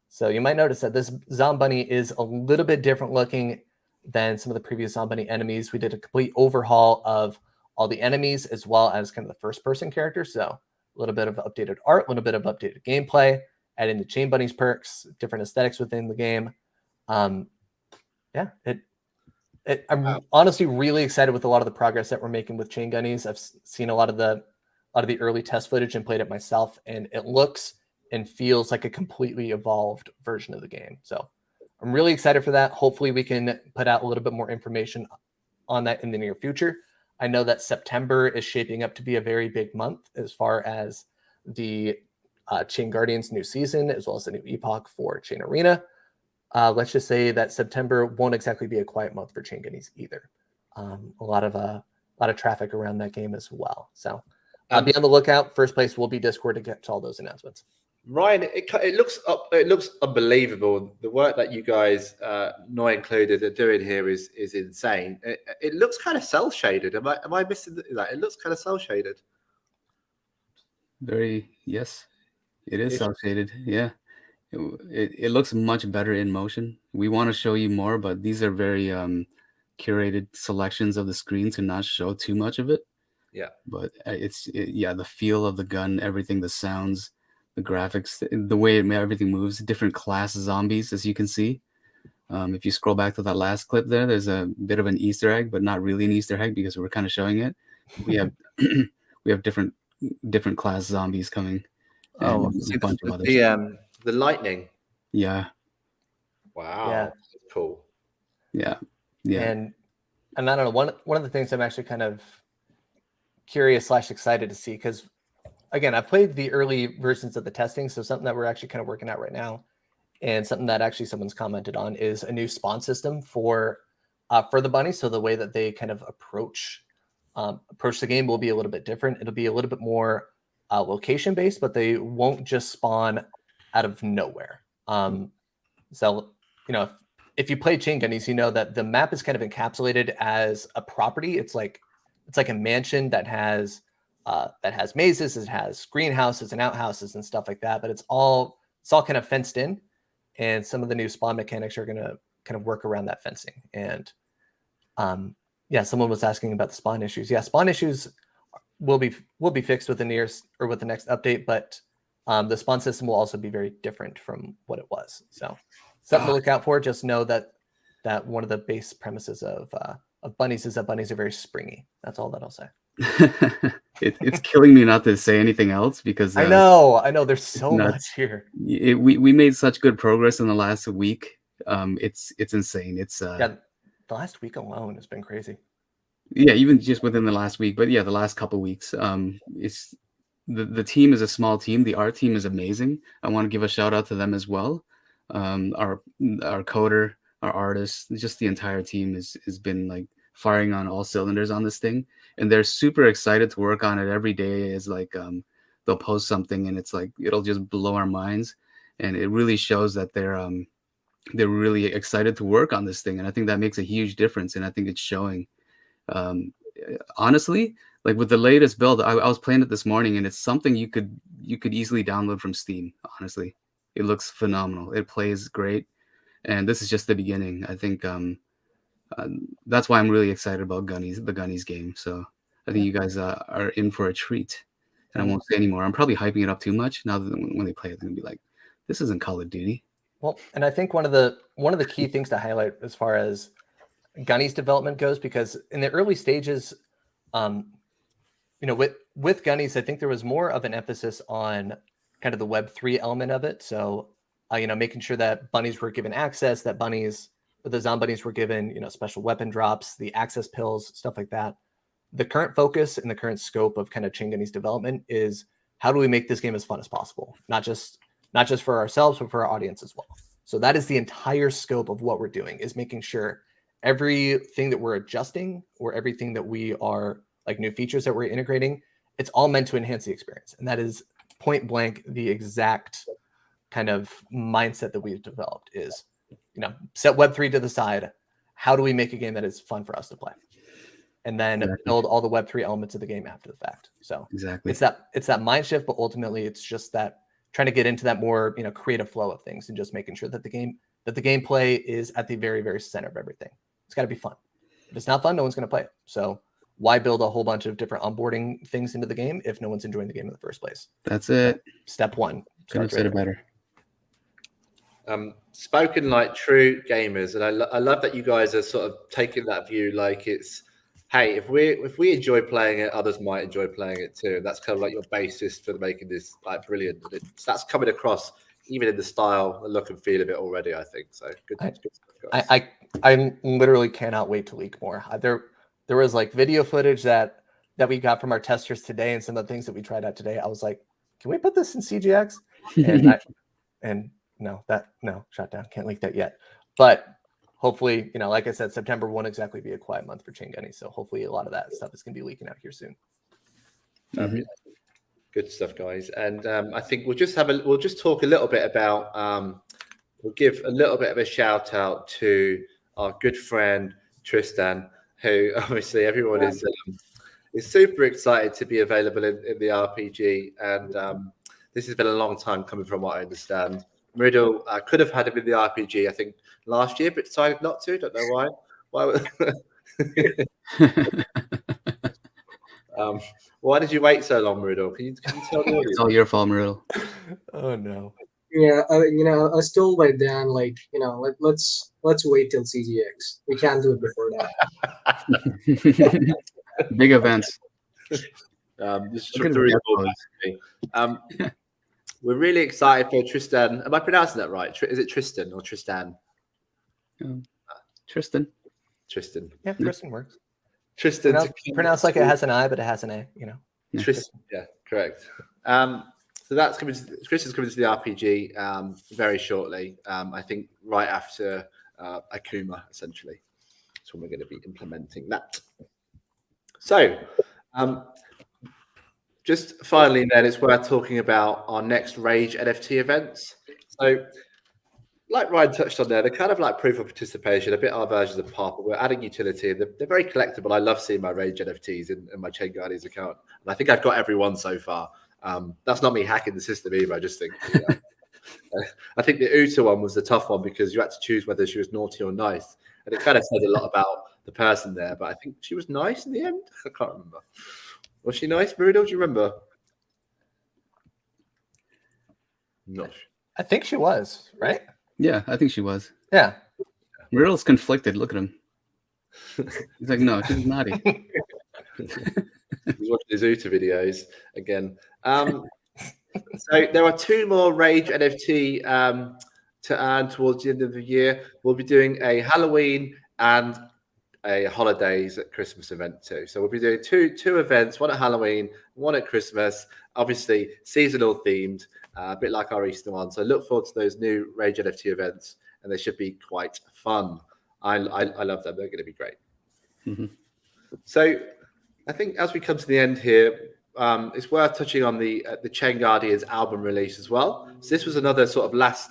[SPEAKER 5] So you might notice that this Zombunny is a little bit different looking than some of the previous Zombunny enemies. We did a complete overhaul of all the enemies as well as kind of the first person character. So a little bit of updated art, a little bit of updated gameplay, adding the Chain Bunny's perks, different aesthetics within the game. I'm honestly really excited with a lot of the progress that we're making with ChainGuardians. I've seen a lot of the early test footage and played it myself, and it looks and feels like a completely evolved version of the game. So I'm really excited for that. Hopefully we can put out a little bit more information on that in the near future. I know that September is shaping up to be a very big month as far as the Chain Guardians new season, as well as the new epoch for Chain Arena. Let's just say that September won't exactly be a quiet month for Chain Guardians either. A lot of traffic around that game as well. So be on the lookout. First place will be Discord to get to all those announcements.
[SPEAKER 1] Ryan, it looks unbelievable. The work that you guys, Noi included, are doing here is insane. It looks kind of cell shaded. Am I missing that? It looks kind of cell shaded.
[SPEAKER 6] Yes, it is cell shaded. Yeah, it looks much better in motion. We want to show you more, but these are very curated selections of the screen to not show too much of it.
[SPEAKER 1] Yeah,
[SPEAKER 6] but the feel of the gun, everything, the sounds, the graphics, the way everything moves, different class zombies, as you can see. If you scroll back to that last clip there's a bit of an Easter egg, but not really an Easter egg because we're kind of showing it. We have we have different class zombies coming. And a bunch of others.
[SPEAKER 1] The lightning.
[SPEAKER 6] Yeah.
[SPEAKER 1] Wow.
[SPEAKER 5] Yeah.
[SPEAKER 1] Cool.
[SPEAKER 6] Yeah.
[SPEAKER 5] And I don't know, one of the things I'm actually kind of curious / excited to see, because again, I've played the early versions of the testing, so something that we're actually kind of working out right now, and something that actually someone's commented on is a new spawn system for the bunnies. So the way that they kind of approach the game will be a little bit different. It'll be a little bit more location based, but they won't just spawn out of nowhere. So if you play Chain Guardians, you know that the map is kind of encapsulated as a property. It's like a mansion that has mazes, it has greenhouses and outhouses and stuff like that, but it's all kind of fenced in, and some of the new spawn mechanics are going to kind of work around that fencing. And someone was asking about the spawn issues. Yeah, spawn issues will be fixed with the next update, but the spawn system will also be very different from what it was. So something to look out for. Just know that one of the base premises of bunnies is that bunnies are very springy. That's all that I'll say.
[SPEAKER 6] It's killing me not to say anything else because
[SPEAKER 5] I know there's so much here.
[SPEAKER 6] We made such good progress in the last week. It's insane. It's
[SPEAKER 5] the last week alone has been crazy.
[SPEAKER 6] Yeah, even just within the last week, but yeah, the last couple of weeks. It's the team is a small team. The art team is amazing. I want to give a shout out to them as well. Our coder, our artists, just the entire team has been like firing on all cylinders on this thing, and they're super excited to work on it. Every day is like they'll post something and it's like it'll just blow our minds, and it really shows that they're really excited to work on this thing, and I think that makes a huge difference, and I think it's showing. Honestly, like with the latest build, I was playing it this morning, and it's something you could easily download from Steam. Honestly, it looks phenomenal. It plays great, and this is just the beginning. I think that's why I'm really excited about the Gunnies game. So I think you guys are in for a treat, and I won't say anymore. I'm probably hyping it up too much. Now that when they play it, they're gonna be like, "This isn't Call of Duty."
[SPEAKER 5] Well, and I think one of the key things to highlight as far as Gunnies development goes, because in the early stages, with Gunnies, I think there was more of an emphasis on kind of the Web3 element of it. So, making sure that bunnies were given access, that the Zombunnies were given, special weapon drops, the access pills, stuff like that. The current focus and the current scope of kind of Chain Guardians development is how do we make this game as fun as possible? Not just for ourselves, but for our audience as well. So that is the entire scope of what we're doing, is making sure everything that we're adjusting or everything that we are like new features that we're integrating, it's all meant to enhance the experience. And that is point blank the exact kind of mindset that we've developed is, set Web3 to the side. How do we make a game that is fun for us to play? And then build all the Web3 elements of the game after the fact. So
[SPEAKER 6] exactly,
[SPEAKER 5] it's that mind shift, but ultimately it's just that trying to get into that more, creative flow of things and just making sure that the gameplay is at the very, very center of everything. It's got to be fun. If it's not fun, no one's going to play it. So why build a whole bunch of different onboarding things into the game if no one's enjoying the game in the first place?
[SPEAKER 6] That's it.
[SPEAKER 5] Step one.
[SPEAKER 6] Couldn't have said it better.
[SPEAKER 1] Spoken like true gamers, and I love that you guys are sort of taking that view. Like it's, hey, if we enjoy playing it, others might enjoy playing it too. And that's kind of like your basis for making this like brilliant. That's coming across even in the style, the look and feel of it already. I think so. Good stuff, guys.
[SPEAKER 5] I literally cannot wait to leak more. There was like video footage that we got from our testers today, and some of the things that we tried out today. I was like, can we put this in CGX? And no, shut down. Can't leak that yet. But hopefully, like I said, September won't exactly be a quiet month for ChainGuardians. So hopefully a lot of that stuff is going to be leaking out here soon.
[SPEAKER 1] Good stuff, guys. And I think we'll just talk a little bit about, we'll give a little bit of a shout out to our good friend Tristan, who obviously everyone is super excited to be available in the RPG. And this has been a long time coming from what I understand. Riddle could have had him in the RPG, I think, last year, but decided not to. Don't know why. Why did you wait so long, Riddle? Can you tell me?
[SPEAKER 6] It's all your fault, Riddle.
[SPEAKER 5] Oh no.
[SPEAKER 4] Yeah, I was told by Dan, like, let's wait till CGX. We can't do it before that.
[SPEAKER 6] Big events.
[SPEAKER 1] This is we're really excited for Tristan. Am I pronouncing that right? Is it Tristan or Tristan?
[SPEAKER 6] Tristan.
[SPEAKER 1] Tristan.
[SPEAKER 5] Yeah, Tristan works.
[SPEAKER 1] Tristan.
[SPEAKER 5] Pronounced like it has an I, but it has an A.
[SPEAKER 1] Tristan. Yeah, correct. So that's coming. Tristan's coming to the RPG very shortly. I think right after Akuma, essentially. That's when we're going to be implementing that. So, just finally, then it's worth talking about our next Rage NFT events. So, like Ryan touched on there, they're kind of like proof of participation, a bit our versions of POP, but we're adding utility, and they're very collectible. I love seeing my Rage NFTs in my ChainGuardians account, and I think I've got every one so far. That's not me hacking the system either. I just think, I think the Uta one was the tough one because you had to choose whether she was naughty or nice, and it kind of said a lot about the person there. But I think she was nice in the end. I can't remember. Was she nice, Muriel? Do you remember? No.
[SPEAKER 5] I think she was, right?
[SPEAKER 6] Yeah, I think she was.
[SPEAKER 5] Yeah.
[SPEAKER 6] Riddle's conflicted. Look at him. He's like, no, she's naughty.
[SPEAKER 1] He's watching his Uta videos again. So there are 2 more Rage NFT to earn towards the end of the year. We'll be doing a Halloween and a holidays at Christmas event too. So we'll be doing two events, one at Halloween, one at Christmas, obviously seasonal themed, a bit like our Easter one. So look forward to those new Rage NFT events, and they should be quite fun. I love them. They're going to be great. So I think as we come to the end here, it's worth touching on the ChainGuardians album release as well. So this was another sort of last,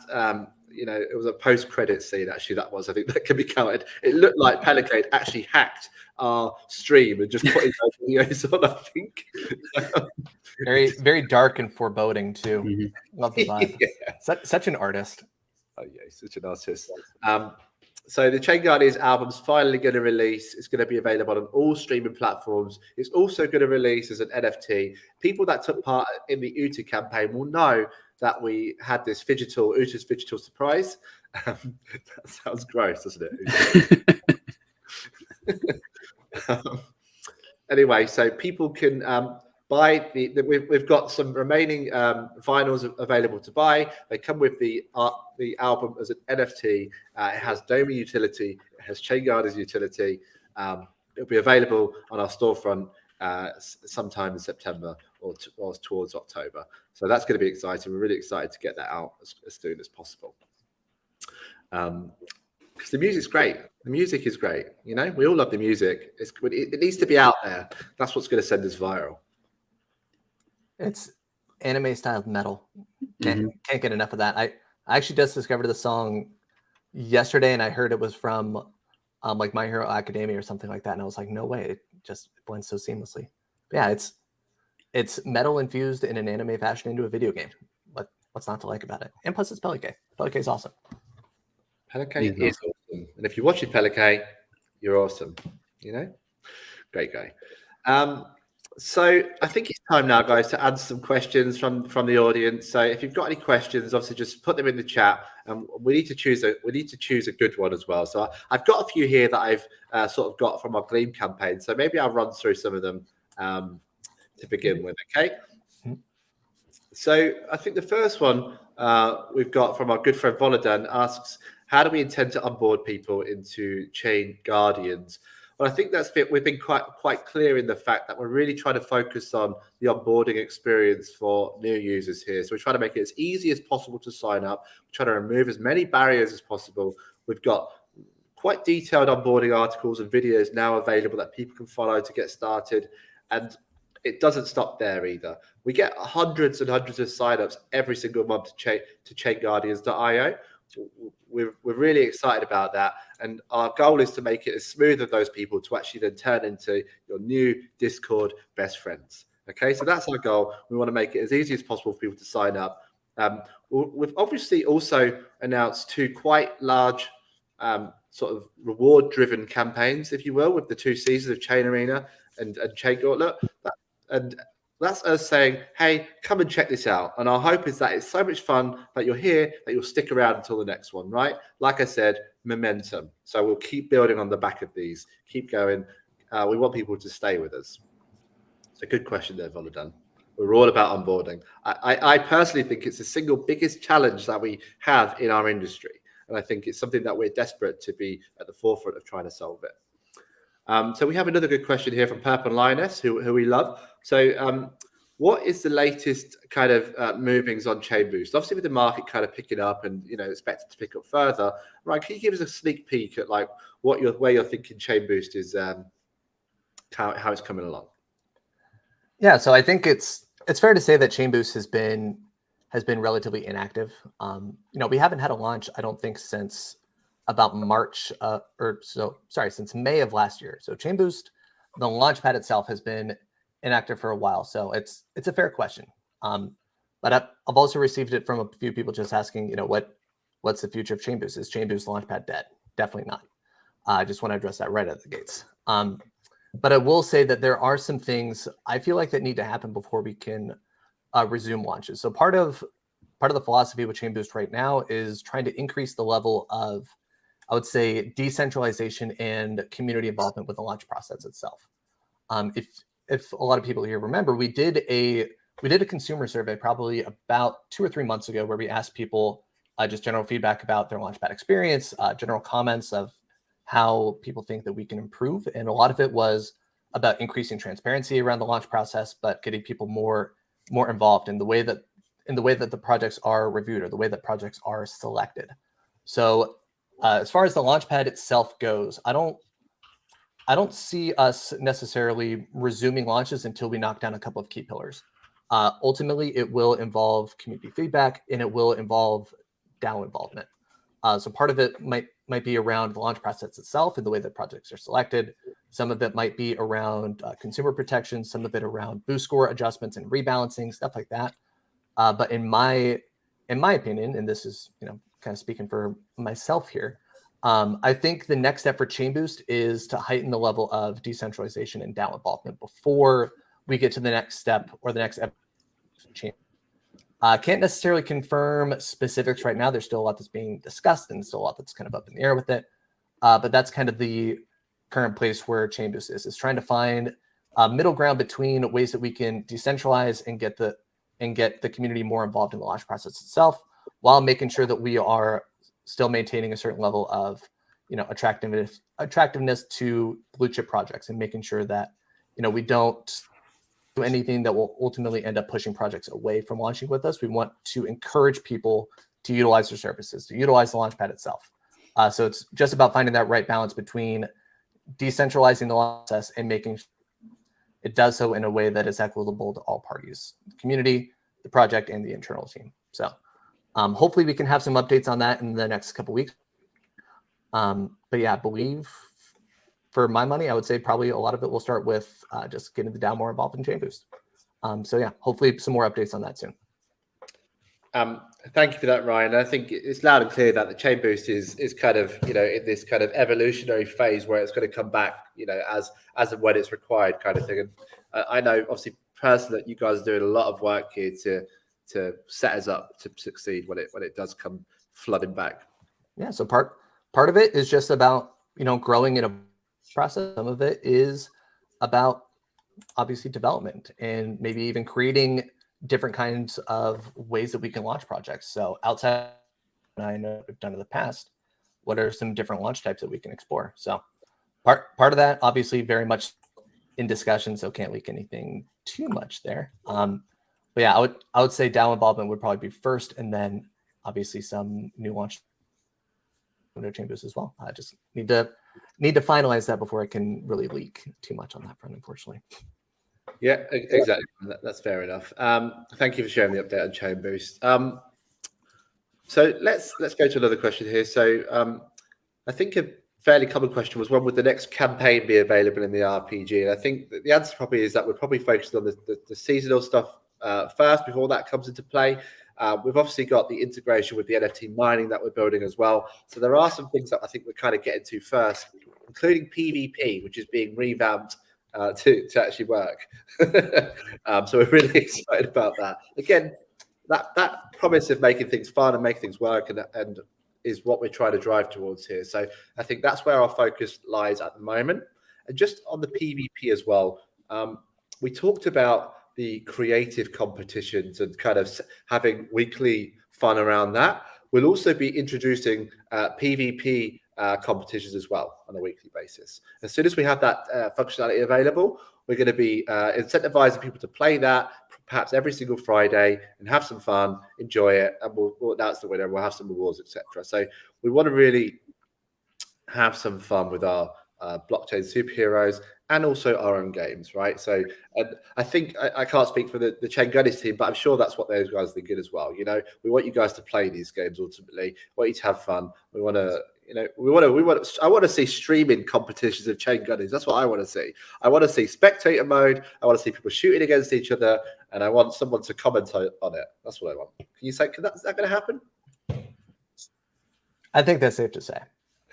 [SPEAKER 1] it was a post-credit scene, actually, that was. I think that can be counted. It looked like Pelicade actually hacked our stream and just put his videos on, I think.
[SPEAKER 5] Very, very dark and foreboding, too. Love the vibe. Yeah. Such an artist.
[SPEAKER 1] Oh, yeah, he's such an artist. So the ChainGuardians album's finally going to release. It's going to be available on all streaming platforms. It's also going to release as an NFT. People that took part in the Uta campaign will know that we had this Uta's Digital surprise. That sounds gross, doesn't it? Anyway, so people can buy we've got some remaining vinyls available to buy. They come with the album as an NFT. It has Domi utility. It has ChainGuardians utility. It'll be available on our storefront sometime in September or towards October. So that's going to be exciting. We're really excited to get that out as soon as possible. Because the music's great. The music is great. We all love the music. It needs to be out there. That's what's going to send us viral.
[SPEAKER 5] It's anime styled metal. Can't get enough of that. I actually just discovered the song yesterday, and I heard it was from like My Hero Academia or something like that, and I was like, no way, it just blends so seamlessly. But yeah, it's metal infused in an anime fashion into a video game. What's not to like about it? And plus, it's Pelicade. Pelicade is awesome.
[SPEAKER 1] Pelicade is awesome, and if you're watching Pelicade, you're awesome. Great guy. So I think it's time now, guys, to answer some questions from the audience. So if you've got any questions, obviously just put them in the chat, and we need to choose a good one as well. So I've got a few here that I've sort of got from our Gleam campaign. So maybe I'll run through some of them to begin with. Okay. So I think the first one we've got from our good friend Volodan asks, how do we intend to onboard people into Chain Guardians? Well, I think we've been quite clear in the fact that we're really trying to focus on the onboarding experience for new users here. So we're trying to make it as easy as possible to sign up. We're trying to remove as many barriers as possible. We've got quite detailed onboarding articles and videos now available that people can follow to get started. And it doesn't stop there either. We get hundreds and hundreds of signups every single month to ChainGuardians.io. We're really excited about that, and our goal is to make it as smooth of those people to actually then turn into your new Discord best friends. Okay, so that's our goal. We want to make it as easy as possible for people to sign up. We've obviously also announced two quite large sort of reward-driven campaigns, if you will, with the 2 seasons of Chain Arena and Chain Gauntlet. And that's us saying, hey, come and check this out. And our hope is that it's so much fun that you're here, that you'll stick around until the next one, right? Like I said, momentum. So we'll keep building on the back of these. Keep going. We want people to stay with us. It's a good question there, Volodan. We're all about onboarding. I personally think it's the single biggest challenge that we have in our industry. And I think it's something that we're desperate to be at the forefront of trying to solve it. So we have another good question here from Purple Lioness, who we love. So what is the latest kind of movings on Chain Boost? Obviously, with the market kind of picking up and expected to pick up further, right? Can you give us a sneak peek at like where you're thinking Chain Boost is, how it's coming along?
[SPEAKER 5] Yeah, so I think it's fair to say that Chain Boost has been relatively inactive. We haven't had a launch, I don't think, since about March, since May of last year. So Chain Boost, the launchpad itself, has been inactive for a while. So it's a fair question. But I've also received it from a few people just asking, what's the future of Chain Boost? Is Chain Boost launchpad dead? Definitely not. I just want to address that right out of the gates. But I will say that there are some things I feel like that need to happen before we can resume launches. So part of the philosophy with Chain Boost right now is trying to increase the level of, I would say, decentralization and community involvement with the launch process itself. If a lot of people here remember, we did a consumer survey probably about 2 or 3 months ago where we asked people just general feedback about their launchpad experience, general comments of how people think that we can improve, and a lot of it was about increasing transparency around the launch process, but getting people more involved in the way that the projects are reviewed or the way that projects are selected. So as far as the launchpad itself goes, I don't see us necessarily resuming launches until we knock down a couple of key pillars. Ultimately, it will involve community feedback and it will involve DAO involvement. So part of it might be around the launch process itself and the way that projects are selected. Some of it might be around consumer protection, some of it around boost score adjustments and rebalancing, stuff like that. But in my opinion, and this is kind of speaking for myself here, I think the next step for Chain Boost is to heighten the level of decentralization and DAO involvement before we get to the next step or the next chain. Can't necessarily confirm specifics right now. There's still a lot that's being discussed and still a lot that's kind of up in the air with it. But that's kind of the current place where Chain Boost is trying to find a middle ground between ways that we can decentralize and get the community more involved in the launch process itself, while making sure that we are still maintaining a certain level of attractiveness to blue chip projects and making sure that we don't do anything that will ultimately end up pushing projects away from launching with us. We want to encourage people to utilize their services, to utilize the launchpad itself. So it's just about finding that right balance between decentralizing the process and making sure it does so in a way that is equitable to all parties, the community, the project, and the internal team. So hopefully we can have some updates on that in the next couple weeks. But yeah, I believe, for my money, I would say probably a lot of it will start with just getting the DAO more involved in Chain Boost. So yeah, hopefully some more updates on that soon.
[SPEAKER 1] Thank you for that, Ryan. I think it's loud and clear that the Chain Boost is kind of in this kind of evolutionary phase where it's going to come back as and when it's required, kind of thing. And I know obviously personally that you guys are doing a lot of work here to set us up to succeed when it does come flooding back.
[SPEAKER 5] Yeah. So part of it is just about growing in a process. Some of it is about obviously development and maybe even creating different kinds of ways that we can launch projects. So outside, I know we've done in the past, what are some different launch types that we can explore? So part of that, obviously, very much in discussion, so can't leak anything too much there. But yeah, I would say DAO involvement would probably be first, and then obviously some new launch changes as well. I just need to finalize that before I can really leak too much on that front, unfortunately.
[SPEAKER 1] Yeah, exactly. That's fair enough. Thank you for sharing the update on Chain Boost. So let's go to another question here. So I think a fairly common question was, when would the next campaign be available in the RPG? And I think that the answer probably is that we're probably focused on the seasonal stuff first before that comes into play. We've obviously got the integration with the NFT mining that we're building as well. So there are some things that I think we're kind of getting to first, including PvP, which is being revamped to actually work. So we're really excited about that. Again, that promise of making things fun and making things work and is what we're trying to drive towards here. So I think that's where our focus lies at the moment. And just on the PvP as well, we talked about the creative competitions and kind of having weekly fun around that. We'll also be introducing PvP competitions as well on a weekly basis. As soon as we have that functionality available, we're going to be incentivizing people to play that perhaps every single Friday and have some fun, enjoy it, and we'll announce the winner. We'll have some rewards, etc. So we want to really have some fun with our blockchain superheroes and also our own games, right? So I think I can't speak for the ChainGuardians team, but I'm sure that's what those guys are thinking as well. You know, we want you guys to play these games ultimately. We want you to have fun. We want to. You know, I want to see streaming competitions of ChainGuardians. That's what I want to see. I want to see spectator mode. I want to see people shooting against each other, and I want someone to comment on it. That's what I want. Can you say, is that going to happen?
[SPEAKER 5] I think that's safe to say.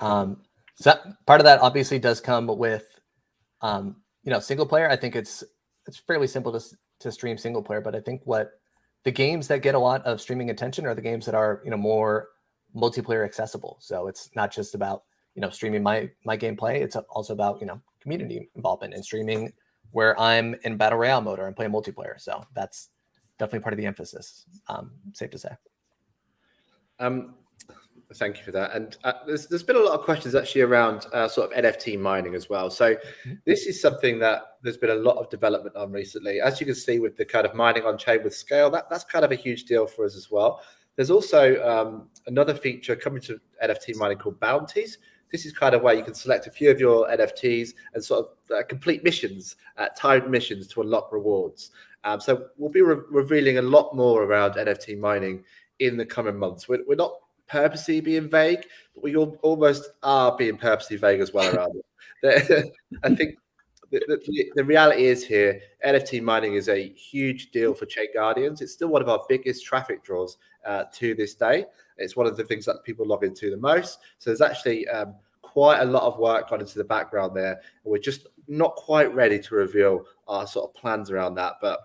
[SPEAKER 5] So part of that obviously does come with, single player. I think it's fairly simple to stream single player, but I think what the games that get a lot of streaming attention are the games that are, more multiplayer accessible. So it's not just about, streaming my gameplay. It's also about, community involvement and streaming where I'm in battle royale mode or I'm playing multiplayer. So that's definitely part of the emphasis. Safe to say.
[SPEAKER 1] Thank you for that. And there's been a lot of questions actually around sort of NFT mining as well. So this is something that there's been a lot of development on recently. As you can see with the kind of mining on chain with scale, that's kind of a huge deal for us as well. There's also another feature coming to NFT mining called bounties. This is kind of where you can select a few of your NFTs and sort of complete missions, timed missions to unlock rewards. So we'll be revealing a lot more around NFT mining in the coming months. We're not purposely being vague, but we almost are being purposely vague as well around it. I think the reality is here, NFT mining is a huge deal for ChainGuardians. It's still one of our biggest traffic draws to this day. It's one of the things that people log into the most. So there's actually quite a lot of work gone into the background there. And we're just not quite ready to reveal our sort of plans around that. But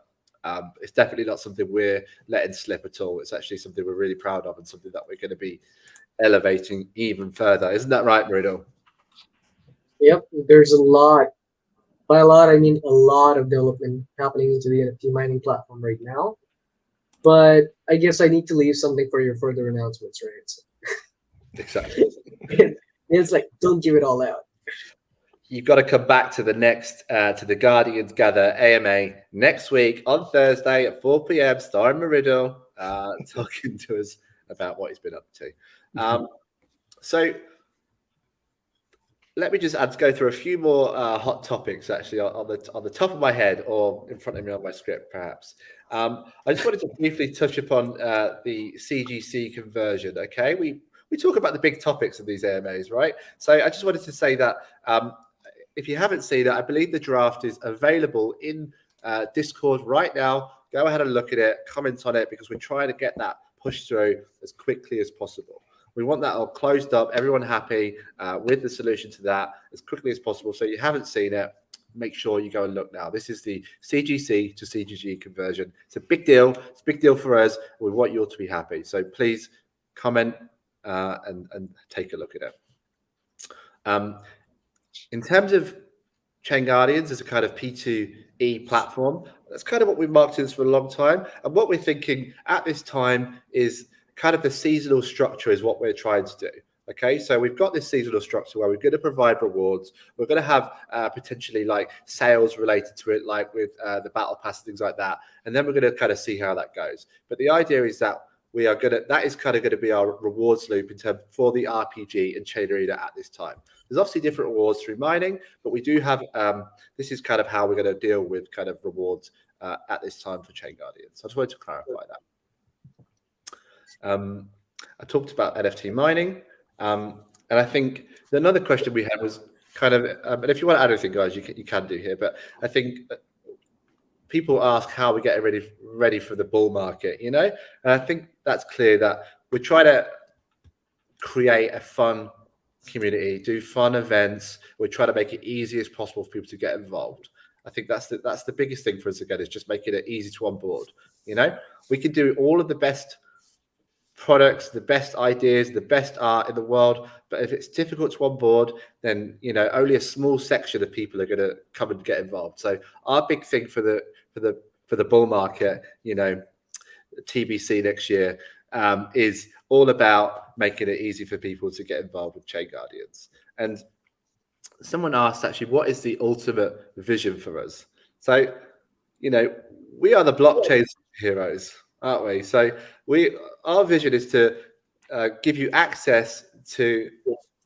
[SPEAKER 1] it's definitely not something we're letting slip at all. It's actually something we're really proud of and something that we're going to be elevating even further. Isn't that right, Marido?
[SPEAKER 4] Yep, there's a lot. By a lot, I mean a lot of development happening into the NFT mining platform right now. But I guess I need to leave something for your further announcements, right? So
[SPEAKER 1] exactly.
[SPEAKER 4] It's like, don't give it all out.
[SPEAKER 1] You've got to come back to the next, to the Guardians Gather AMA next week on Thursday at 4 p.m. starring Marido, talking to us about what he's been up to. So let me just go through a few more hot topics actually on the top of my head or in front of me on my script, perhaps. I just wanted to briefly touch upon the CGC conversion. Okay, we talk about the big topics of these AMAs, right? So I just wanted to say that if you haven't seen it, I believe the draft is available in Discord right now. Go ahead and look at it, comment on it, because we're trying to get that pushed through as quickly as possible. We want that all closed up, everyone happy with the solution to that as quickly as possible. So if you haven't seen it, make sure you go and look now. This is the CGC to CGG conversion. It's a big deal. It's a big deal for us. We want you all to be happy. So please comment and take a look at it. In terms of Chain Guardians as a kind of P2E platform. That's kind of what we've marketed for a long time. And what we're thinking at this time is kind of the seasonal structure is what we're trying to do. Okay, so we've got this seasonal structure where we're going to provide rewards. We're going to have potentially like sales related to it, like with the battle pass, things like that. And then we're going to kind of see how that goes. But the idea is that we are going to, that is kind of going to be our rewards loop in terms for the RPG and Chain Arena at this time. There's obviously different rewards through mining, but we do have, this is kind of how we're going to deal with kind of rewards at this time for Chain Guardians. So I just wanted to clarify that. I talked about NFT mining. And I think another question we had was kind of, and if you want to add anything, guys, you can do here, but I think people ask how we're getting ready for the bull market, you know? And I think that's clear that we're trying to create a fun community, do fun events. We're trying to make it easy as possible for people to get involved. I think that's the biggest thing for us again, is just making it easy to onboard. You know, we can do all of the best products, the best ideas, the best art in the world, but if it's difficult to onboard, then you know only a small section of people are going to come and get involved. So our big thing for the bull market, you know, TBC next year, is all about making it easy for people to get involved with Chain Guardians. And someone asked actually, what is the ultimate vision for us? So, you know, we are the blockchain heroes, aren't we? So our vision is to give you access to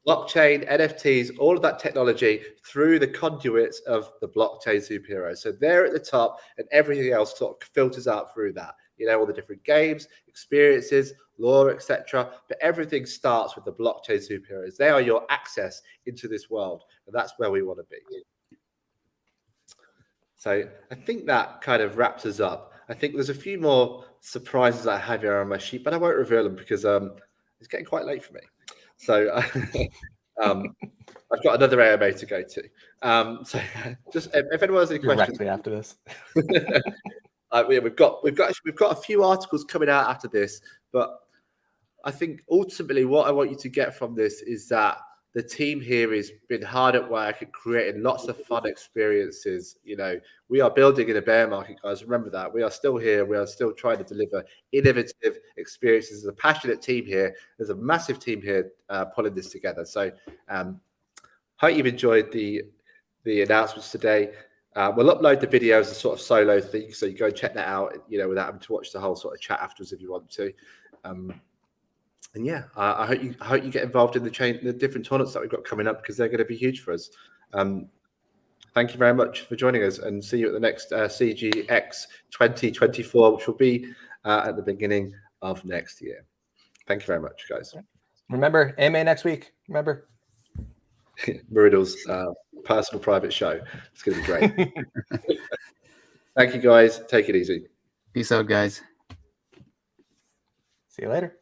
[SPEAKER 1] blockchain, NFTs, all of that technology through the conduits of the blockchain superheroes. So they're at the top, and everything else sort of filters out through that. You know, all the different games, experiences, lore, etc. But everything starts with the blockchain superheroes. They are your access into this world, and that's where we want to be. So I think that kind of wraps us up. I think there's a few more surprises I have here on my sheet, but I won't reveal them because it's getting quite late for me. So I've got another AMA to go to. So just if anyone has any questions
[SPEAKER 5] directly after this.
[SPEAKER 1] we've got a few articles coming out after this, but I think ultimately what I want you to get from this is that the team here has been hard at work at creating lots of fun experiences. You know, we are building in a bear market, guys. Remember that. We are still here. We are still trying to deliver innovative experiences. There's a passionate team here. There's a massive team here pulling this together. So hope you've enjoyed the announcements today. We'll upload the videos as sort of solo thing, so you go and check that out, you know, without having to watch the whole sort of chat afterwards if you want to. And yeah, I hope you get involved in the different tournaments that we've got coming up, because they're going to be huge for us. Thank you very much for joining us, and see you at the next CGX23, which will be at the beginning of next year. Thank you very much, guys.
[SPEAKER 5] Remember, AMA next week. Remember.
[SPEAKER 1] Meridel's personal private show. It's going to be great. Thank you, guys. Take it easy.
[SPEAKER 6] Peace out, guys.
[SPEAKER 5] See you later.